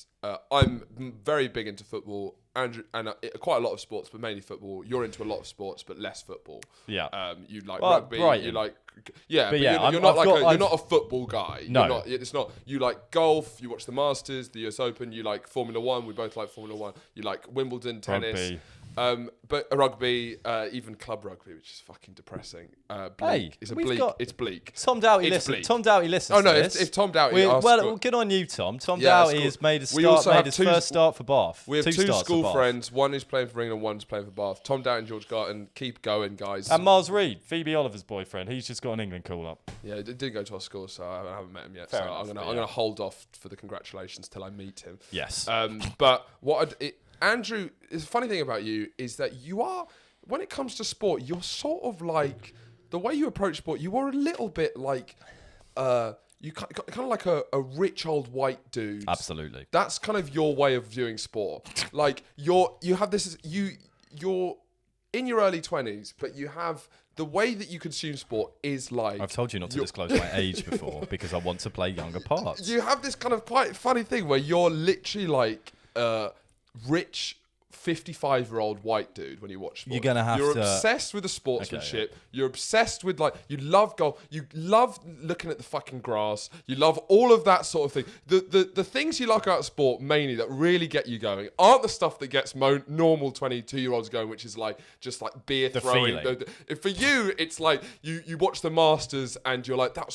I'm very big into football. Andrew, and quite a lot of sports, but mainly football. You're into a lot of sports, but less football. Yeah. You like rugby. Brighton. You like. Yeah, but you're not a football guy. No. It's not. You like golf. You watch the Masters, the US Open. You like Formula One. We both like Formula One. You like Wimbledon, tennis. Rugby. But rugby, even club rugby, which is fucking depressing. Bleak. It's bleak. Tom Doughty listens. Tom Doughty listens. Oh no! to this. If Tom Doughty, good on you, Tom. Tom Doughty has made his first start for Bath. We have two school friends. One is playing for England. One's playing for Bath. Tom Doughty and George Garton. Keep going, guys. And Miles Reed, Phoebe Oliver's boyfriend. He's just got an England call up. Yeah, he did go to our school, so I haven't met him yet. Fair so enough, I'm gonna hold off for the congratulations till I meet him. Yes. But Andrew, the funny thing about you is that you are, when it comes to sport, you're sort of like, the way you approach sport, you are a little bit like, you kind of like a rich old white dude. Absolutely. That's kind of your way of viewing sport. Like you're in your early 20s, but you have the way that you consume sport is like. I've told you not to disclose my age before because I want to play younger parts. You have this kind of quite funny thing where you're literally like rich 55-year-old white dude when you watch sport. You're obsessed with the sportsmanship. Okay, yeah. You're obsessed with you love golf. You love looking at the fucking grass. You love all of that sort of thing. The things you like about sport mainly that really get you going aren't the stuff that gets normal 22-year-olds going, which is just beer throwing. For you, it's like you watch the Masters and you're like, that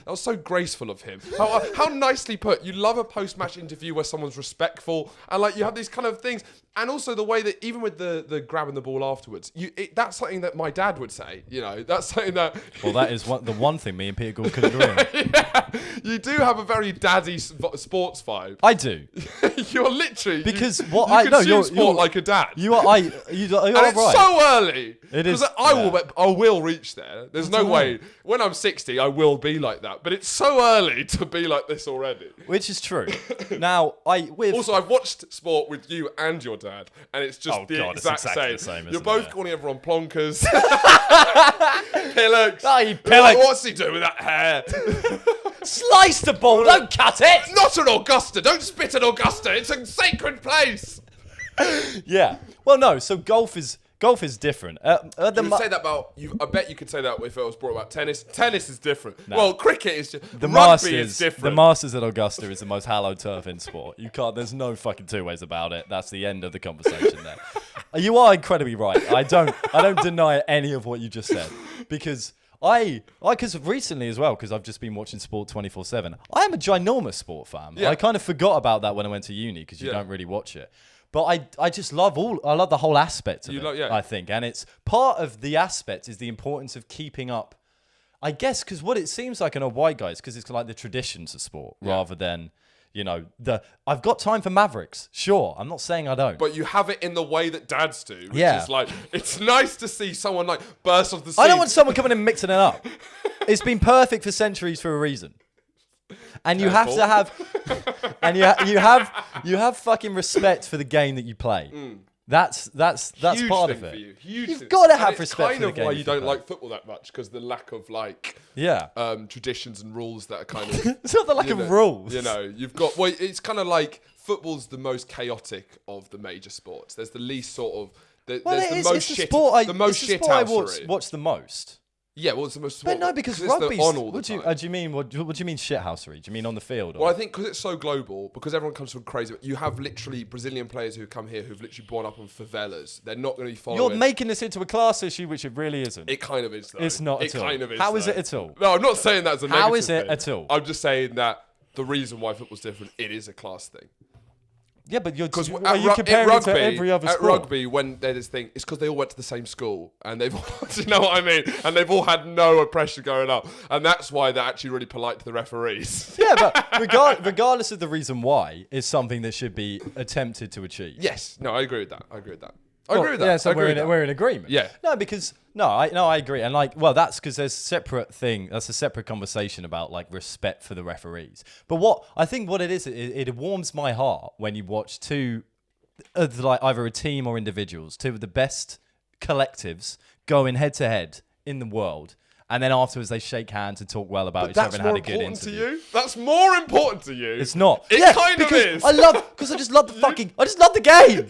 was so graceful of him. How nicely put. You love a post-match interview where someone's respectful and you have these kind of things. And also the way that even with the grabbing the ball afterwards, that's something that my dad would say. That's something that. Well, that is the one thing me and Peter Gould could agree on. Yeah, you do have a very daddy sports vibe. I do. You're literally because you consume sport like a dad. You are and it's right. so early. It is. I will reach there. There's no way. When I'm 60, I will be like that. But it's so early to be like this already. Which is true. Now also I've watched sport with you and your dad, and it's just exactly the same. You're both calling everyone plonkers. Pillocks. Hey, Pillocks. What's he doing with that hair? Slice the ball, don't cut it. Not an Augusta. Don't spit at Augusta. It's a sacred place. Yeah. Well, no. So golf is different. You would say that about you. I bet you could say that if it was brought about tennis. Tennis is different. No. Well, cricket is just rugby is different. The Masters at Augusta is the most hallowed turf in sport. You can't. There's no fucking two ways about it. That's the end of the conversation there. You are incredibly right. I don't deny any of what you just said because because recently as well, because I've just been watching sport 24/7. I am a ginormous sport fan. Yeah. I kind of forgot about that when I went to uni because you don't really watch it. But I just love the whole aspect of it, I think. And it's part of the aspect is the importance of keeping up, I guess, because what it seems like in a white guys, because it's like the traditions of sport rather than, I've got time for Mavericks. Sure, I'm not saying I don't. But you have it in the way that dads do, which is like, it's nice to see someone like burst off the scene. I don't want someone coming and mixing it up. It's been perfect for centuries for a reason. And you have to have, and you have fucking respect for the game that you play. That's huge part thing of it. For you. Huge You've thing. got to have respect for the game. It's kind of why you don't like football that much, because the lack of traditions and rules that are kind of. It's not the lack of rules. You've got. Well, it's kind of like football's the most chaotic of the major sports. There's the least sort of. There's the most shit. The most shit I watch the most. Yeah, well, it's the most. But no, because rugby's. What do you mean? What do you mean shithousery? Do you mean on the field? Or? Well, I think because it's so global, because everyone comes from crazy. You have literally Brazilian players who come here who've literally born up on favelas. They're not going to be following. You're making this into a class issue, which it really isn't. It kind of is, though. It's not at all. It kind of is. How is it at all? No, I'm not saying that as a negative How is it thing. at all? I'm just saying that the reason why football's different, it is a class thing. Yeah, but you're comparing it to every other sport. At rugby, when there's this thing, it's because they all went to the same school and they've all, do you know what I mean? And they've all had no oppression going up. And that's why they're actually really polite to the referees. Yeah, but regardless of the reason why, it's something that should be attempted to achieve. Yes. No, I agree with that. I agree with that. Yeah, so we're in agreement. Yeah. No, because I agree, and that's because there's that's a separate conversation about like respect for the referees. But what it is, it warms my heart when you watch two, like either a team or individuals, two of the best collectives going head to head in the world. And then afterwards, they shake hands and talk well about each other and had a good interview. That's more important to you. It's not. It kind of is. Because I just love the game.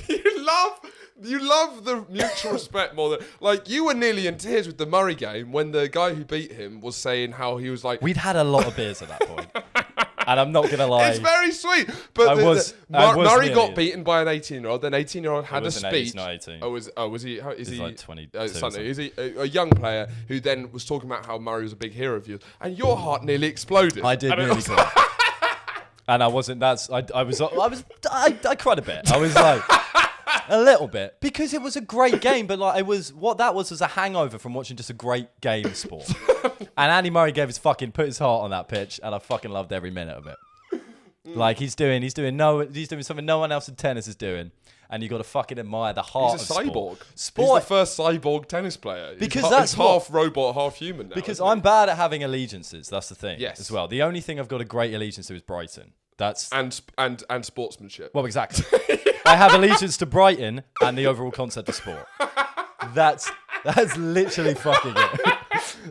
You love the mutual respect more than... Like, you were nearly in tears with the Murray game when the guy who beat him was saying how he was like... We'd had a lot of beers at that point. And I'm not going to lie. It's very sweet. But Murray got beaten by an 18-year-old. Then 18-year-old had a speech. He's not 18. Was he? Is he? Like 20. Is he a young player who then was talking about how Murray was a big hero of yours, and your heart nearly exploded. I did nearly cry. And I wasn't. I cried a bit. I was like. A little bit, because it was a great game, but like that was a hangover from watching just a great game sport. And Andy Murray put his heart on that pitch, and I fucking loved every minute of it. Like he's doing something no one else in tennis is doing, and you got to fucking admire the heart. He's a cyborg. Sport. He's the first cyborg tennis player. Because he's half robot, half human now. Because I'm bad at having allegiances. That's the thing. Yes. As well, the only thing I've got a great allegiance to is Brighton. That's and sportsmanship. Well, exactly. I have allegiance to Brighton and the overall concept of sport. That's literally fucking it.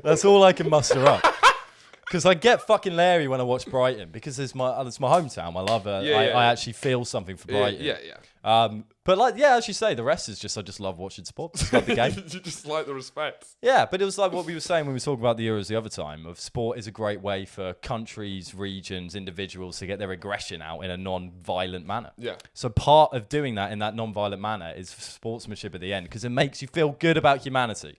That's all I can muster up. Because I get fucking leery when I watch Brighton because it's my hometown. I love it. I actually feel something for Brighton. Yeah. But as you say, the rest is just I just love watching sport. Just love the game. You just like the respect. Yeah, but it was like what we were saying when we were talking about the Euros the other time. Of sport is a great way for countries, regions, individuals to get their aggression out in a non-violent manner. Yeah. So part of doing that in that non-violent manner is sportsmanship at the end because it makes you feel good about humanity.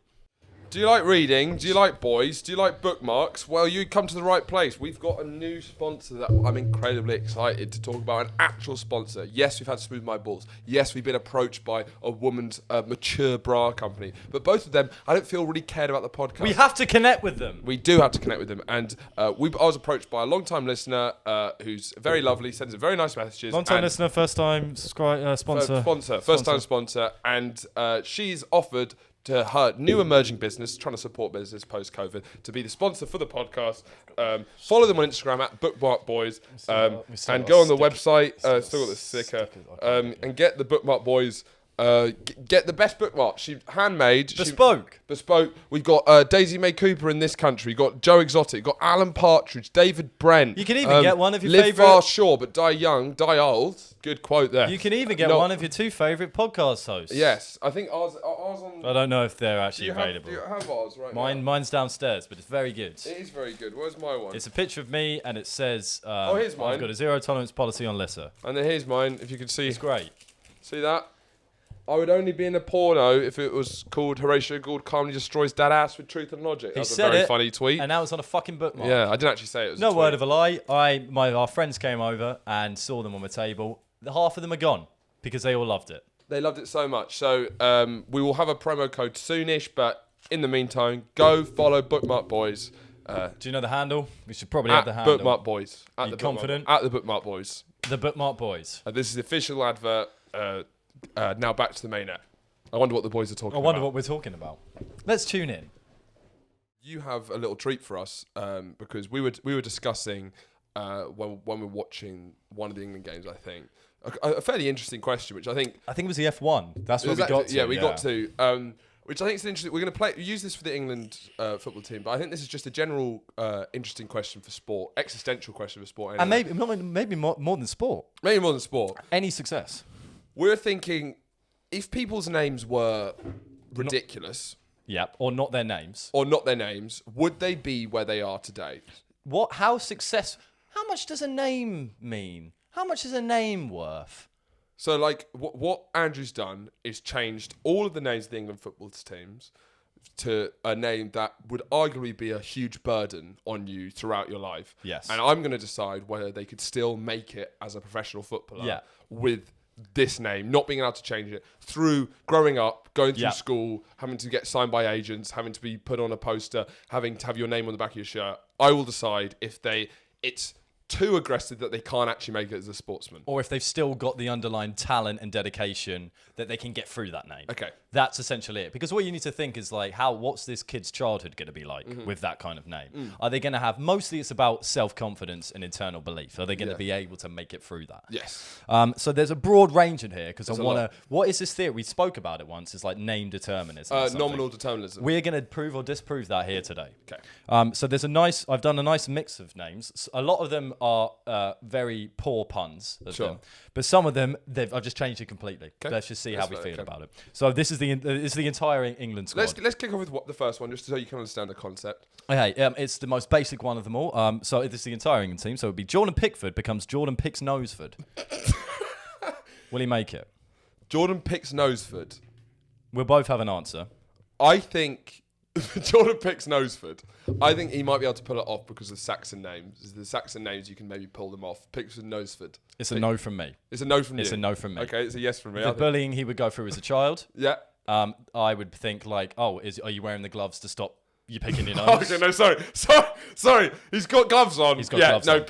Do you like reading? Do you like boys? Do you like bookmarks? Well, you come to the right place. We've got a new sponsor that I'm incredibly excited to talk about, an actual sponsor. Yes, we've had Smooth My Balls. Yes, we've been approached by a woman's mature bra company. But both of them, I don't feel really cared about the podcast. We have to connect with them. We do have to connect with them. And I was approached by a long-time listener who's very lovely, sends very nice messages. Long-time listener, first-time sponsor. First-time sponsor. And she's offered to her new emerging business, trying to support business post-COVID, to be the sponsor for the podcast. Follow them on Instagram at Bookmark Boys, and go on the website. Still got the sticker, and get the Bookmark Boys Get the best bookmark. She handmade. Bespoke. Bespoke. We've got Daisy May Cooper in this country. We've got Joe Exotic. We've got Alan Partridge. David Brent. You can even get one of your Live favourite... far sure, but die young, die old. Good quote there. You can even get one of your 2 favourite podcast hosts. Yes. I think ours on... I don't know if they're actually available. Do you have ours right now? Mine's downstairs, but it's very good. It is very good. Where's my one? It's a picture of me, and it says... here's mine. I've got a zero tolerance policy on litter. And then here's mine, if you can see. It's great. See that? I would only be in a porno if it was called Horatio Gould calmly destroys dad ass with truth and logic. That's a very funny tweet. And now it's on a fucking bookmark. Yeah, I didn't actually say it was no word of a lie. Our friends came over and saw them on the table. Half of them are gone because they all loved it. They loved it so much. So we will have a promo code soonish, but in the meantime, go follow Bookmark Boys. Do you know the handle? We should probably have the handle. Bookmark Boys. Are you confident? At the Bookmark Boys. The Bookmark Boys. This is the official advert. Now back to the main app. I wonder what the boys are talking about. I wonder what we're talking about. Let's tune in. You have a little treat for us because we were discussing when we were watching one of the England games. I think a fairly interesting question, which I think it was the F1. That's what we got to. Yeah, we got to. Which I think is interesting. We're going to use this for the England football team, but I think this is just a general interesting question for sport, existential question for sport, anyway. And maybe more than sport. Maybe more than sport. Any success. We're thinking if people's names were ridiculous, or not their names, would they be where they are today? How much does a name mean? How much is a name worth? So, like, what Andrew's done is changed all of the names of the England football teams to a name that would arguably be a huge burden on you throughout your life. Yes. And I'm going to decide whether they could still make it as a professional footballer with this name, not being allowed to change it, through growing up, going through school, having to get signed by agents, having to be put on a poster, having to have your name on the back of your shirt. I will decide if it's too aggressive that they can't actually make it as a sportsman. Or if they've still got the underlying talent and dedication that they can get through that name. Okay. That's essentially it. Because what you need to think is like, what's this kid's childhood going to be like with that kind of name? Are they going to have, mostly it's about self-confidence and internal belief. Are they going to be able to make it through that? Yes. So there's a broad range in here because I want to, what is this theory? We spoke about it once. It's like name determinism. Nominal determinism. We're going to prove or disprove that here today. Okay. So there's I've done a nice mix of names. A lot of them are very poor puns. Them, but some of them, I've just changed it completely. Okay. Let's just see how we feel about it. So this is the entire England squad. Let's kick off with the first one, just so you can understand the concept. Okay, it's the most basic one of them all. So this is the entire England team. So it would be Jordan Pickford becomes Jordan Picks Noseford. Will he make it? Jordan Picks Noseford. We'll both have an answer. I think Jordan Picks Noseford. I think he might be able to pull it off because of Saxon names. The Saxon names, you can maybe pull them off. Pickford Noseford. It's a no from me. It's a no from you? It's a no from me. Okay, it's a yes from me. The bullying he would go through as a child. Yeah. I would think like, are you wearing the gloves to stop you picking your nose? Okay, no, sorry. He's got gloves on. He's got gloves on.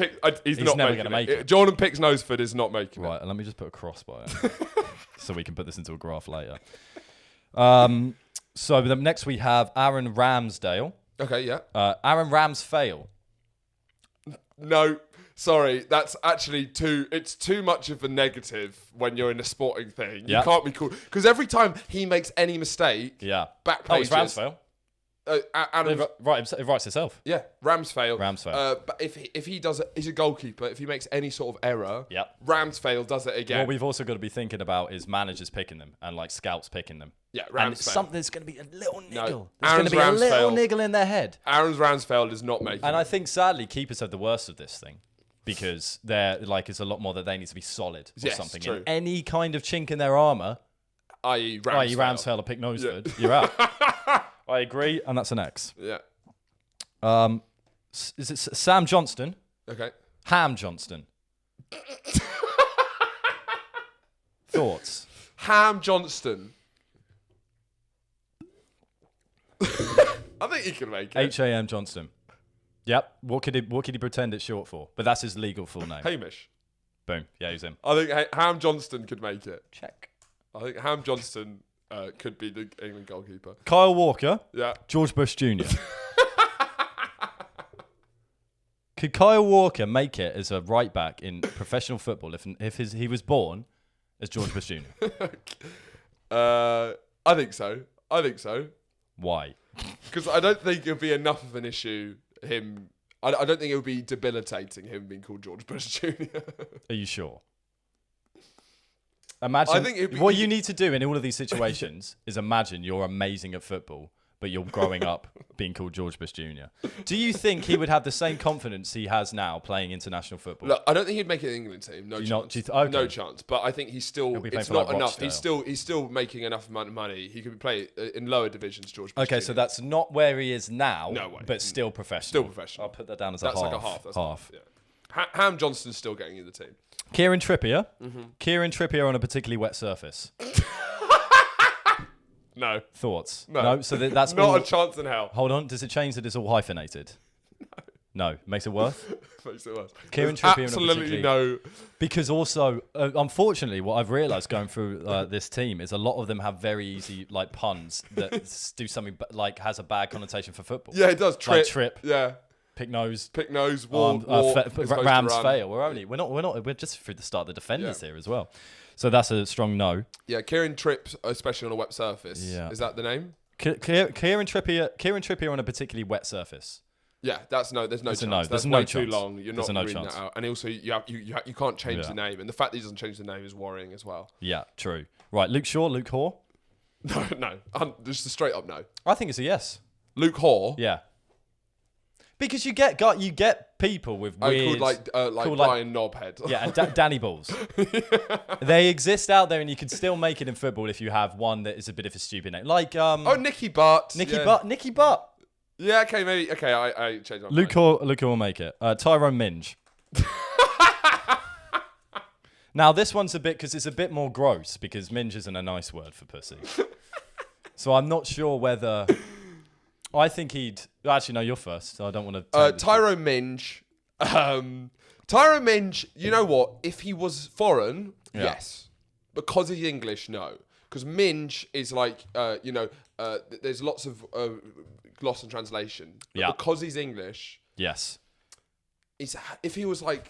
He's not never going to make it. Jordan Picks Noseford is not making it. Right, let me just put a cross by it so we can put this into a graph later. So next we have Aaron Ramsdale. Okay, yeah. Aaron Ramsfail. No, sorry. That's actually it's too much of a negative when you're in a sporting thing. You can't be cool. Because every time he makes any mistake, back pages. Oh, it's Ramsfail. It writes itself. Yeah, Ramsfail. But if he does it, he's a goalkeeper. If he makes any sort of error, Ramsfail does it again. What we've also got to be thinking about is managers picking them and like scouts picking them. Yeah, Ramsfail. There's going to be a little niggle. No, there's going to be a little niggle in their head. Aaron's Ramsfail is not making. And I think sadly keepers have the worst of this thing because they're like it's a lot more that they need to be solid or something. True. And any kind of chink in their armour, i.e. Ramsfail or Pick Noseford, you're out. I agree, and that's an X. Yeah. Is it Sam Johnston? Okay. Ham Johnston. Thoughts? Ham Johnston. I think he can make it. Ham Johnston. Yep. What could he pretend it's short for? But that's his legal full name. Hamish. Boom. Yeah, he's him. I think Ham Johnston could make it. Check. I think Ham Johnston could be the England goalkeeper. Kyle Walker. Yeah. George Bush Jr. Could Kyle Walker make it as a right back in professional football if he was born as George Bush Jr.? I think so. Why? Because I don't think it'll be enough of an issue. I don't think it would be debilitating him being called George Bush Jr. Are you sure? Imagine I think what you need to do in all of these situations is imagine you're amazing at football, but you're growing up being called George Bush Jr. Do you think he would have the same confidence he has now playing international football? Look, I don't think he'd make it in the England team. No chance. Okay. No chance. But I think he's still. It's not like enough. Rochdale. He's still making enough money. He could play in lower divisions. George Bush Okay, Jr. so that's not where he is now. No way. But still professional. Still professional. I'll put that down as that's a half. Like a half. That's half. Yeah. Ham Johnston's still getting in the team. Kieran Trippier. Mm-hmm. Kieran Trippier on a particularly wet surface. No. Thoughts? No. So that's not all... a chance in hell. Hold on. Does it change that it's all hyphenated? No. Makes it worse? Makes it worse. Kieran Trippier absolutely no. Because also, unfortunately, what I've realised going through this team is a lot of them have very easy like puns that do something like has a bad connotation for football. Yeah, it does. Like trip. Yeah. Pick nose, walk, Rams fail. We're just through the start of the defenders here as well. So that's a strong no. Yeah, Kieran trips, especially on a wet surface. Yeah. Is that the name? Kieran Trippier on a particularly wet surface. Yeah, there's no chance. No. That's no way chance. too long. You're not reading chance. that out. And also, you can't change the name. And the fact that he doesn't change the name is worrying as well. Yeah, true. Right, Luke Shaw, Luke Haw. No. Just a straight up no. I think it's a yes. Luke Haw. Yeah. Because you get people with weird... called Brian Knobhead. Yeah, and Danny Balls. They exist out there and you can still make it in football if you have one that is a bit of a stupid name. Like... Nicky Butt. Nicky Butt. Yeah, okay, maybe. Okay, I changed my mind. Luke will make it. Tyrone Minge. Now, this one's a bit... Because it's a bit more gross because Minge isn't a nice word for pussy. So I'm not sure whether... I think he'd... Actually, no, you're first. So I don't want to... Tyrone Minge. Tyrone Minge, you know what? If he was foreign, yes. Because he's English, no. Because Minge is like, there's lots of loss in translation. But because he's English... Yes. If he was like,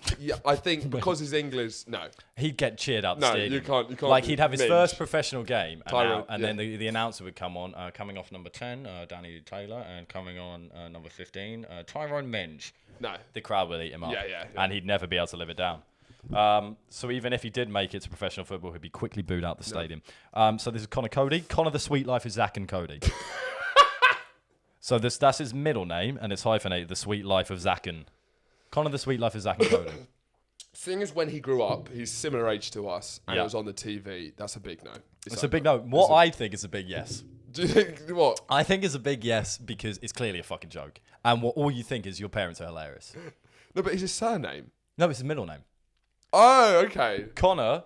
I think because he's English, no. He'd get cheered out the stadium. You can't. Like he'd have his first professional game, and then the announcer would come on, coming off number 10, Danny Taylor, and coming on number 15, Tyrone Minge. No. The crowd would eat him up. Yeah. And he'd never be able to live it down. So even if he did make it to professional football, he'd be quickly booed out the stadium. So this is Connor Cody. Connor the Sweet Life of Zach and Cody. So that's his middle name, and it's hyphenated, The Sweet Life of Zachen. Connor the Sweet Life of Zach and Cody. Seeing as when he grew up, he's similar age to us, and it was on the TV, that's a big no. It's a big no. I think is a big yes. Do you think, what? I think it's a big yes because it's clearly a fucking joke. And all you think is your parents are hilarious. No, but it's his surname. No, it's his middle name. Oh, okay. Connor,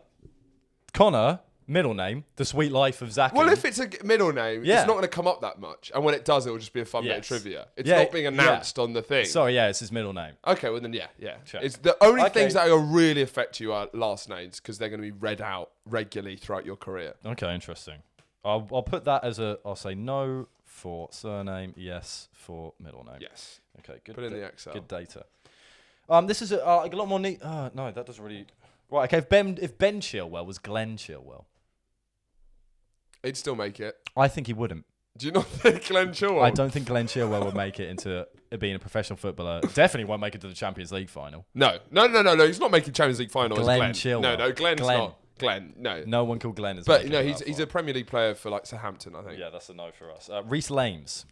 middle name, The Sweet Life of Zach. Well, if it's a middle name, it's not going to come up that much. And when it does, it will just be a fun bit of trivia. It's not being announced on the thing. Sorry, it's his middle name. Okay, well then, yeah. Check. It's the only things that will really affect you are last names because they're going to be read out regularly throughout your career. Okay, interesting. I'll put that as I'll say no for surname, yes for middle name. Yes. Okay, good. Put in the Excel. Good data. This is a lot more neat. No, that doesn't really... Right, okay, if Ben Chilwell was Glenn Chilwell... He'd still make it. I think he wouldn't. Do you not think Glenn Chilwell? I don't think Glenn Chilwell would make it into being a professional footballer. Definitely won't make it to the Champions League final. No. He's not making Champions League final. Glenn as Glenn. Chilwell. No, Glenn's not. Glenn, no. No one called Glenn. But he's a Premier League player for like Southampton, I think. Yeah, that's a no for us. Reece Lames.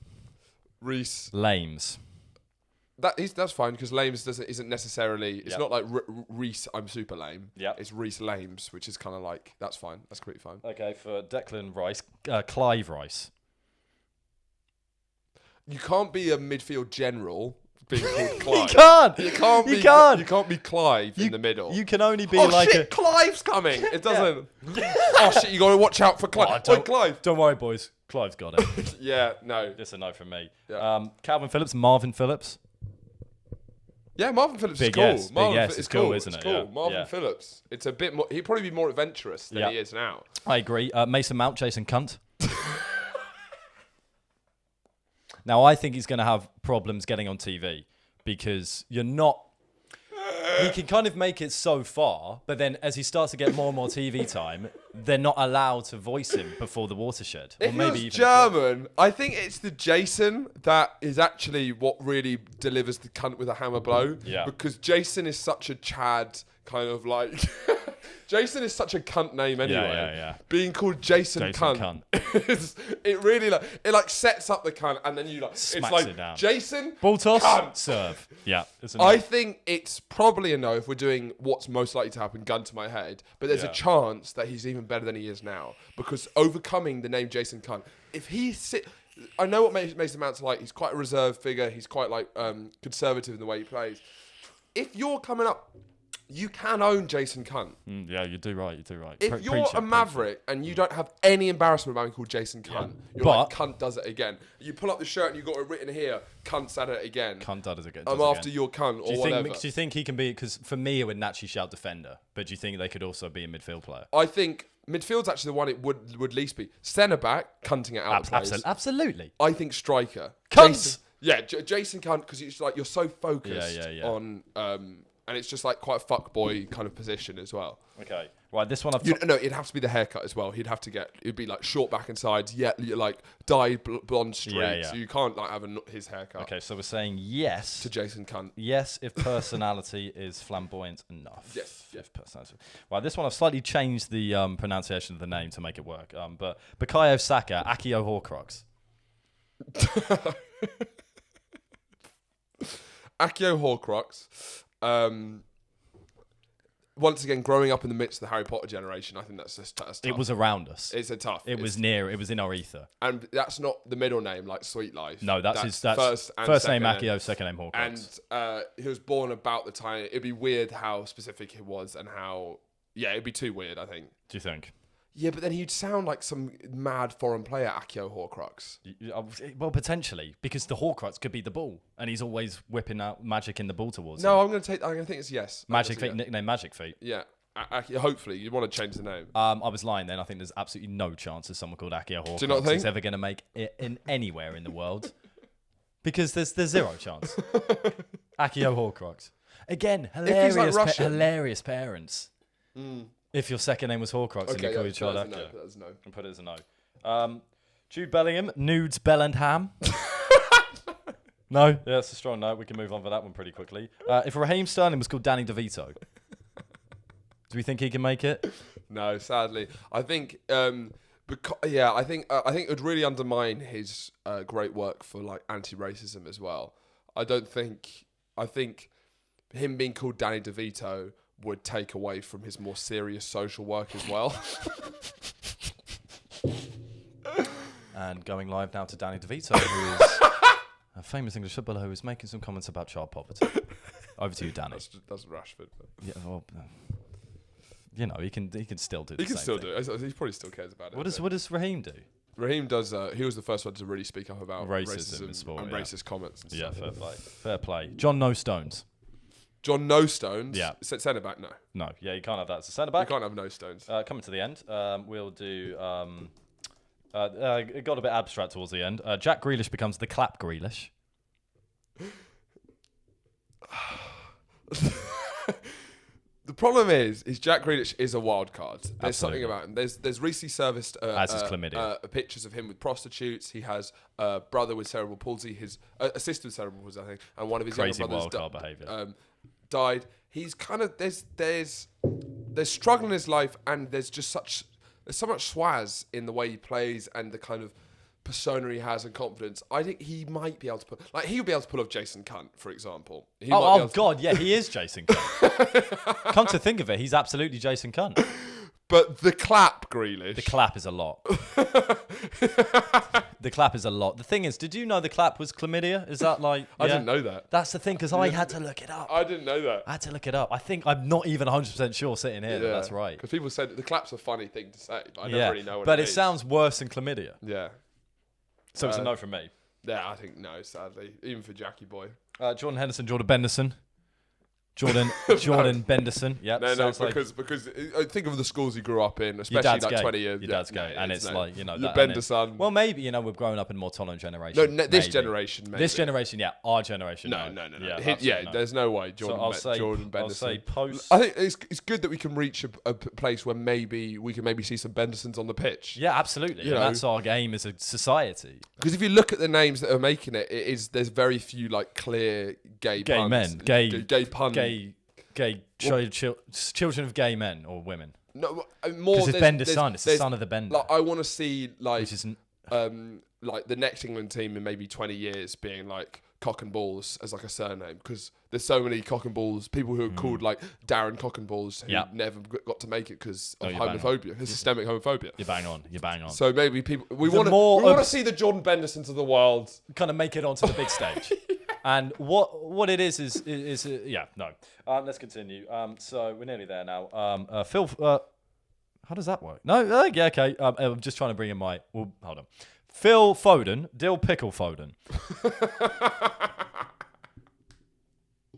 That's fine because Lames isn't necessarily. It's not like Reece. I'm super lame. Yeah, it's Reece Lames, which is kind of like that's fine. That's completely fine. Okay, for Declan Rice, Clive Rice. You can't be a midfield general being called Clive. You can't. You can't be Clive in the middle. You can only be Clive's coming. It doesn't. Oh shit! You got to watch out for Clive. Clive. Don't worry, boys. Clive's got it. Yeah, no. Just a no from me. Yeah. Calvin Phillips, Marvin Phillips. Yeah, Marvin Phillips is cool. Yes, Marvin yes, it's cool, isn't it? Cool. Yeah. Marvin Phillips. It's a bit more. He'd probably be more adventurous than he is now. I agree. Mason Mount, Jason Cunt. Now, I think he's going to have problems getting on TV because you're not. he can kind of make it so far, but then as he starts to get more and more TV time, they're not allowed to voice him before the watershed. If he was German, I think it's the Jason that is actually what really delivers the cunt with a hammer blow. Yeah. Because Jason is such a Chad kind of like... Jason is such a cunt name anyway. Yeah. Being called Jason cunt. It really like sets up the cunt, and then you like smacks it's like it down. Jason Ball toss, cunt. serve. Yeah. I think it's probably a no if we're doing what's most likely to happen, gun to my head. But there's a chance that he's even better than he is now, because overcoming the name Jason cunt. If he I know what Mason Mount's like. He's quite a reserved figure. He's quite like conservative in the way he plays. If you're coming up, you can own Jason cunt. Yeah, you do right. If you're a maverick and you don't have any embarrassment about being called Jason cunt, you're like, cunt does it again. You pull up the shirt and you've got it written here, cunt's at it again. Cunt does it again. I'm after your cunt or whatever. Do you think he can be, because for me it would naturally shout defender, but do you think they could also be a midfield player? I think midfield's actually the one it would least be. Centre back, cunting it out. Absolutely. I think striker. Cunts! Jason cunt, because it's like you're so focused on... and it's just like quite a fuckboy kind of position as well. Okay. Right, this one No, it'd have to be the haircut as well. It'd be like short back and sides, like dyed blonde streaks. So you can't like have his haircut. Okay, so we're saying yes. To Jason cunt. Yes, if personality is flamboyant enough. Yes. If personality. Right, this one I've slightly changed the pronunciation of the name to make it work. But Bukayo Saka, Akio Horcrux. Akio Horcrux. Once again, growing up in the midst of the Harry Potter generation, I think that's tough. It was around us. It's tough. It was near. It was in our ether. And that's not the middle name, like Sweet Life. No, that's his first name Akio, second name Horcrux. And he was born about the time. It'd be weird how specific it was and how... Yeah, it'd be too weird, I think. Do you think? Yeah, but then he'd sound like some mad foreign player, Akio Horcrux. Well, potentially, because the Horcrux could be the ball, and he's always whipping out magic in the ball towards him. I'm going to think it's yes. Magic Feet, nickname Magic Feet. Yeah. Hopefully, you want to change the name. I was lying then. I think there's absolutely no chance of someone called Akio Horcrux Do you not think? is ever going to make it in anywhere in the world. Because there's zero chance. Akio Horcrux. Again, hilarious parents. If your second name was Horcrux and you call your child Akio. That's no. And put it as a no. Jude Bellingham, nudes Bellingham. No? Yeah, that's a strong no. We can move on for that one pretty quickly. If Raheem Sterling was called Danny DeVito, do we think he can make it? No, sadly. I think... I think it would really undermine his great work for like anti-racism as well. I think him being called Danny DeVito would take away from his more serious social work as well. And going live now to Danny DeVito, who is a famous English footballer who is making some comments about child poverty. Over to you, Danny. That's Rashford. But. Yeah, well, you know, he can still do. He can still do it. He probably still cares about it. What does Raheem do? Raheem does. He was the first one to really speak up about racism in sport, and racist comments. And stuff. Fair play. Fair play. John No Stones. John No Stones. Yeah. Centre back. No. Yeah, you can't have that as a centre back. You can't have No Stones. Coming to the end, we'll do. It got a bit abstract towards the end. Jack Grealish becomes the Clap Grealish. The problem is Jack Grealish is a wild card. There's Absolutely. something about him. There's recently serviced pictures of him with prostitutes. He has a brother with cerebral palsy. His a sister with cerebral palsy, I think, and one of his Crazy younger brothers wild card behaviour. Died. He's kind of there's struggle in his life, and there's so much swaz in the way he plays and the kind of persona he has and confidence. I think he might be able to he'll be able to pull off Jason Cunt, for example. Oh God, yeah, he is Jason Cunt. Come to think of it, he's absolutely Jason Cunt. But the Clap Grealish. The Clap is a lot. The Clap is a lot. The thing is, did you know the Clap was chlamydia? Is that like... I didn't know that. That's the thing, because I had to look it up. I didn't know that. I had to look it up. I think I'm not even 100% sure sitting here that that's right. Because people said the Clap's a funny thing to say, but I don't really know what but it it is. sounds worse than chlamydia. Yeah. So it's a no from me. Yeah, I think no, sadly. Even for Jackie Boy. Jordan Henderson, Jordan Benderson. Jordan Benderson. Yeah, no, because think of the schools you grew up in, especially like 20 years. Your dad's gay, and it's like your Benderson. Well, maybe we've grown up in a more tolerant generation. No, this generation, maybe. This generation, our generation. No. There's no way. Jordan Benderson. I'll say post. I think it's good that we can reach a place where maybe we can see some Bendersons on the pitch. Yeah, absolutely. And that's our game as a society. Because if you look at the names that are making there's very few like clear gay puns. Men, gay puns. Children of gay men or women. No, more. Because it's Bender's son. It's the son of the Bender. Like, I want to see like the next England team in maybe 20 years being like Cock and Balls as like a surname, because there's so many Cock and Balls people who are called like Darren Cock and Balls who never got to make it because of homophobia, systemic homophobia. You're bang on. So maybe people we want to see the Jordan Bendersons of the world kind of make it onto the big stage. And what it is. Let's continue. So we're nearly there now. Phil, how does that work? No, yeah, okay. I'm just trying to bring in hold on. Phil Foden, Dill Pickle Foden.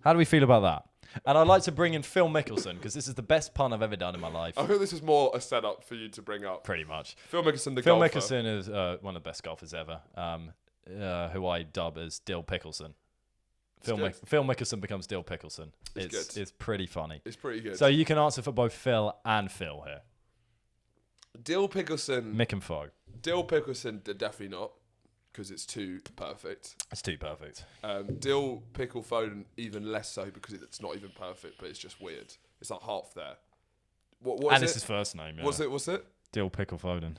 How do we feel about that? And I'd like to bring in Phil Mickelson, because this is the best pun I've ever done in my life. I think this is more a setup for you to bring up. Pretty much. Phil Mickelson, Phil Mickelson is one of the best golfers ever, who I dub as Dill Pickleson. Phil Mickelson becomes Dill Pickleson. It's pretty funny. It's pretty good. So you can answer for both Phil and Phil here. Dill Pickleson. Mick and Fo. Dill Pickleson, definitely not, because it's too perfect. It's too perfect. Dill Pickle Foden, even less so, because it's not even perfect, but it's just weird. It's like half there. What is it's his first name. Yeah. What's it? Dill Pickle Foden.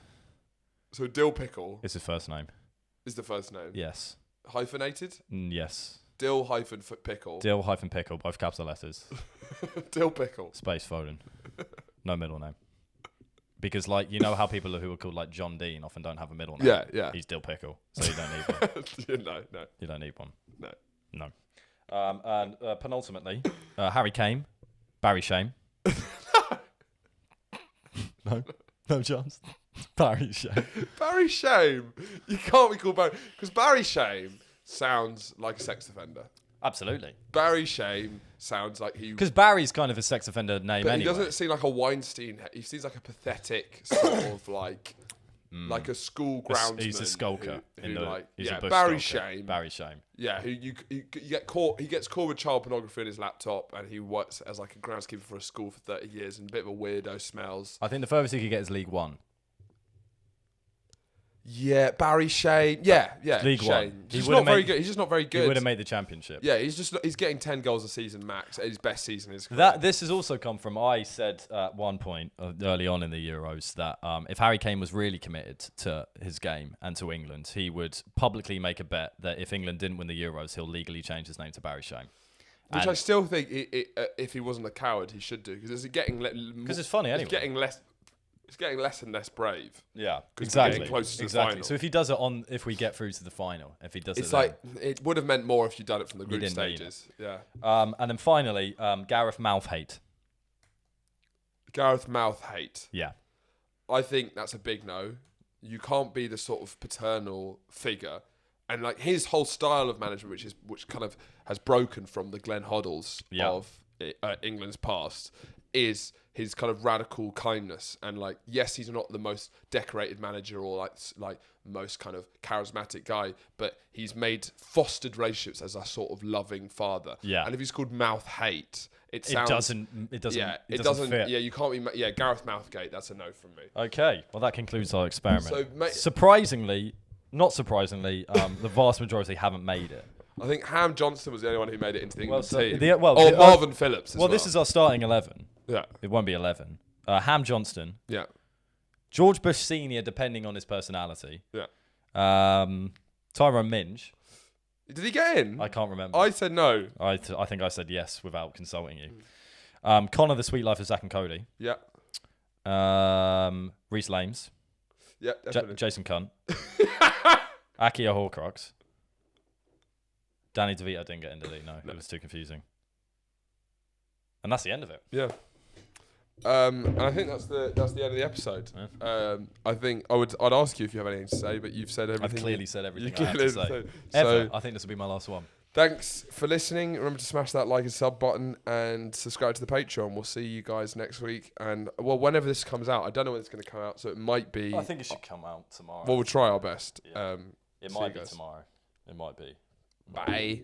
So Dill Pickle. It's his first name. Is the first name? Yes. Hyphenated? Yes. Dill hyphen pickle. Dill hyphen pickle, both capital letters. Dill Pickle. Space Foden. No middle name. Because, like, you know how people who are called, like, John Dean often don't have a middle name? Yeah. He's Dill Pickle, so you don't need one. No. You don't need one. No. And penultimately, Harry Kane, Barry Shame. No chance. Barry Shame. Barry Shame. You can't be called Barry, because Barry Shame sounds like a sex offender. Absolutely. Barry Shame sounds like he... Because Barry's kind of a sex offender name but anyway. He doesn't seem like a Weinstein. He seems like a pathetic sort of like a school groundsman. He's a skulker. Barry Shame. Barry Shame. Yeah, who you get caught. He gets caught with child pornography on his laptop, and he works as like a groundskeeper for a school for 30 years, and a bit of a weirdo. Smells. I think the furthest he could get is League One. Yeah, Barry Shame. Yeah. League Shame. One. He's not very good. He's just not very good. He would have made the championship. Yeah, he's getting 10 goals a season max. His best season is career. This has also come from, I said at one point early on in the Euros that if Harry Kane was really committed to his game and to England, he would publicly make a bet that if England didn't win the Euros, he'll legally change his name to Barry Shame. Which I still think if he wasn't a coward, he should do, because it's funny anyway. It's getting less and less brave. Yeah, exactly. Closer to the final. So if he does it if we get through to the final, it would have meant more if you'd done it from the group stages. Yeah. And then finally, Gareth Mouthhate. Gareth Mouthhate. Yeah. I think that's a big no. You can't be the sort of paternal figure, and like his whole style of management, which kind of has broken from the Glenn Hoddles of England's past, is his kind of radical kindness. And like, yes, he's not the most decorated manager or like most kind of charismatic guy, but he's fostered relationships as a sort of loving father. Yeah. And if he's called Mouthhate, it doesn't fit. Yeah, you can't be. Yeah, Gareth Mouthgate. That's a no from me. Okay, well that concludes our experiment. So, not surprisingly, the vast majority haven't made it. I think Ham Johnston was the only one who made it into the England team. Marvin Phillips as well. This is our starting 11. Yeah. It won't be 11. Ham Johnston. Yeah. George Bush Sr., depending on his personality. Yeah. Tyrone Minge. Did he get in? I can't remember. I said no. I think I said yes without consulting you. Connor, the Sweet Life of Zach and Cody. Yeah. Reece Lames. Yeah, definitely. Jason Cunt. Akia Horcrux. Danny DeVito didn't get into the league. No, it was too confusing. And that's the end of it. Yeah. And I think that's the end of the episode. Yeah. I think I'd ask you if you have anything to say, but you've said everything. I've clearly said everything I have to say. I think this will be my last one. Thanks for listening. Remember to smash that like and sub button and subscribe to the Patreon. We'll see you guys next week. And, well, whenever this comes out, I don't know when it's going to come out, so it might be... I think it should come out tomorrow. Well, we'll try our best. Yeah. It might be tomorrow. It might be. Bye.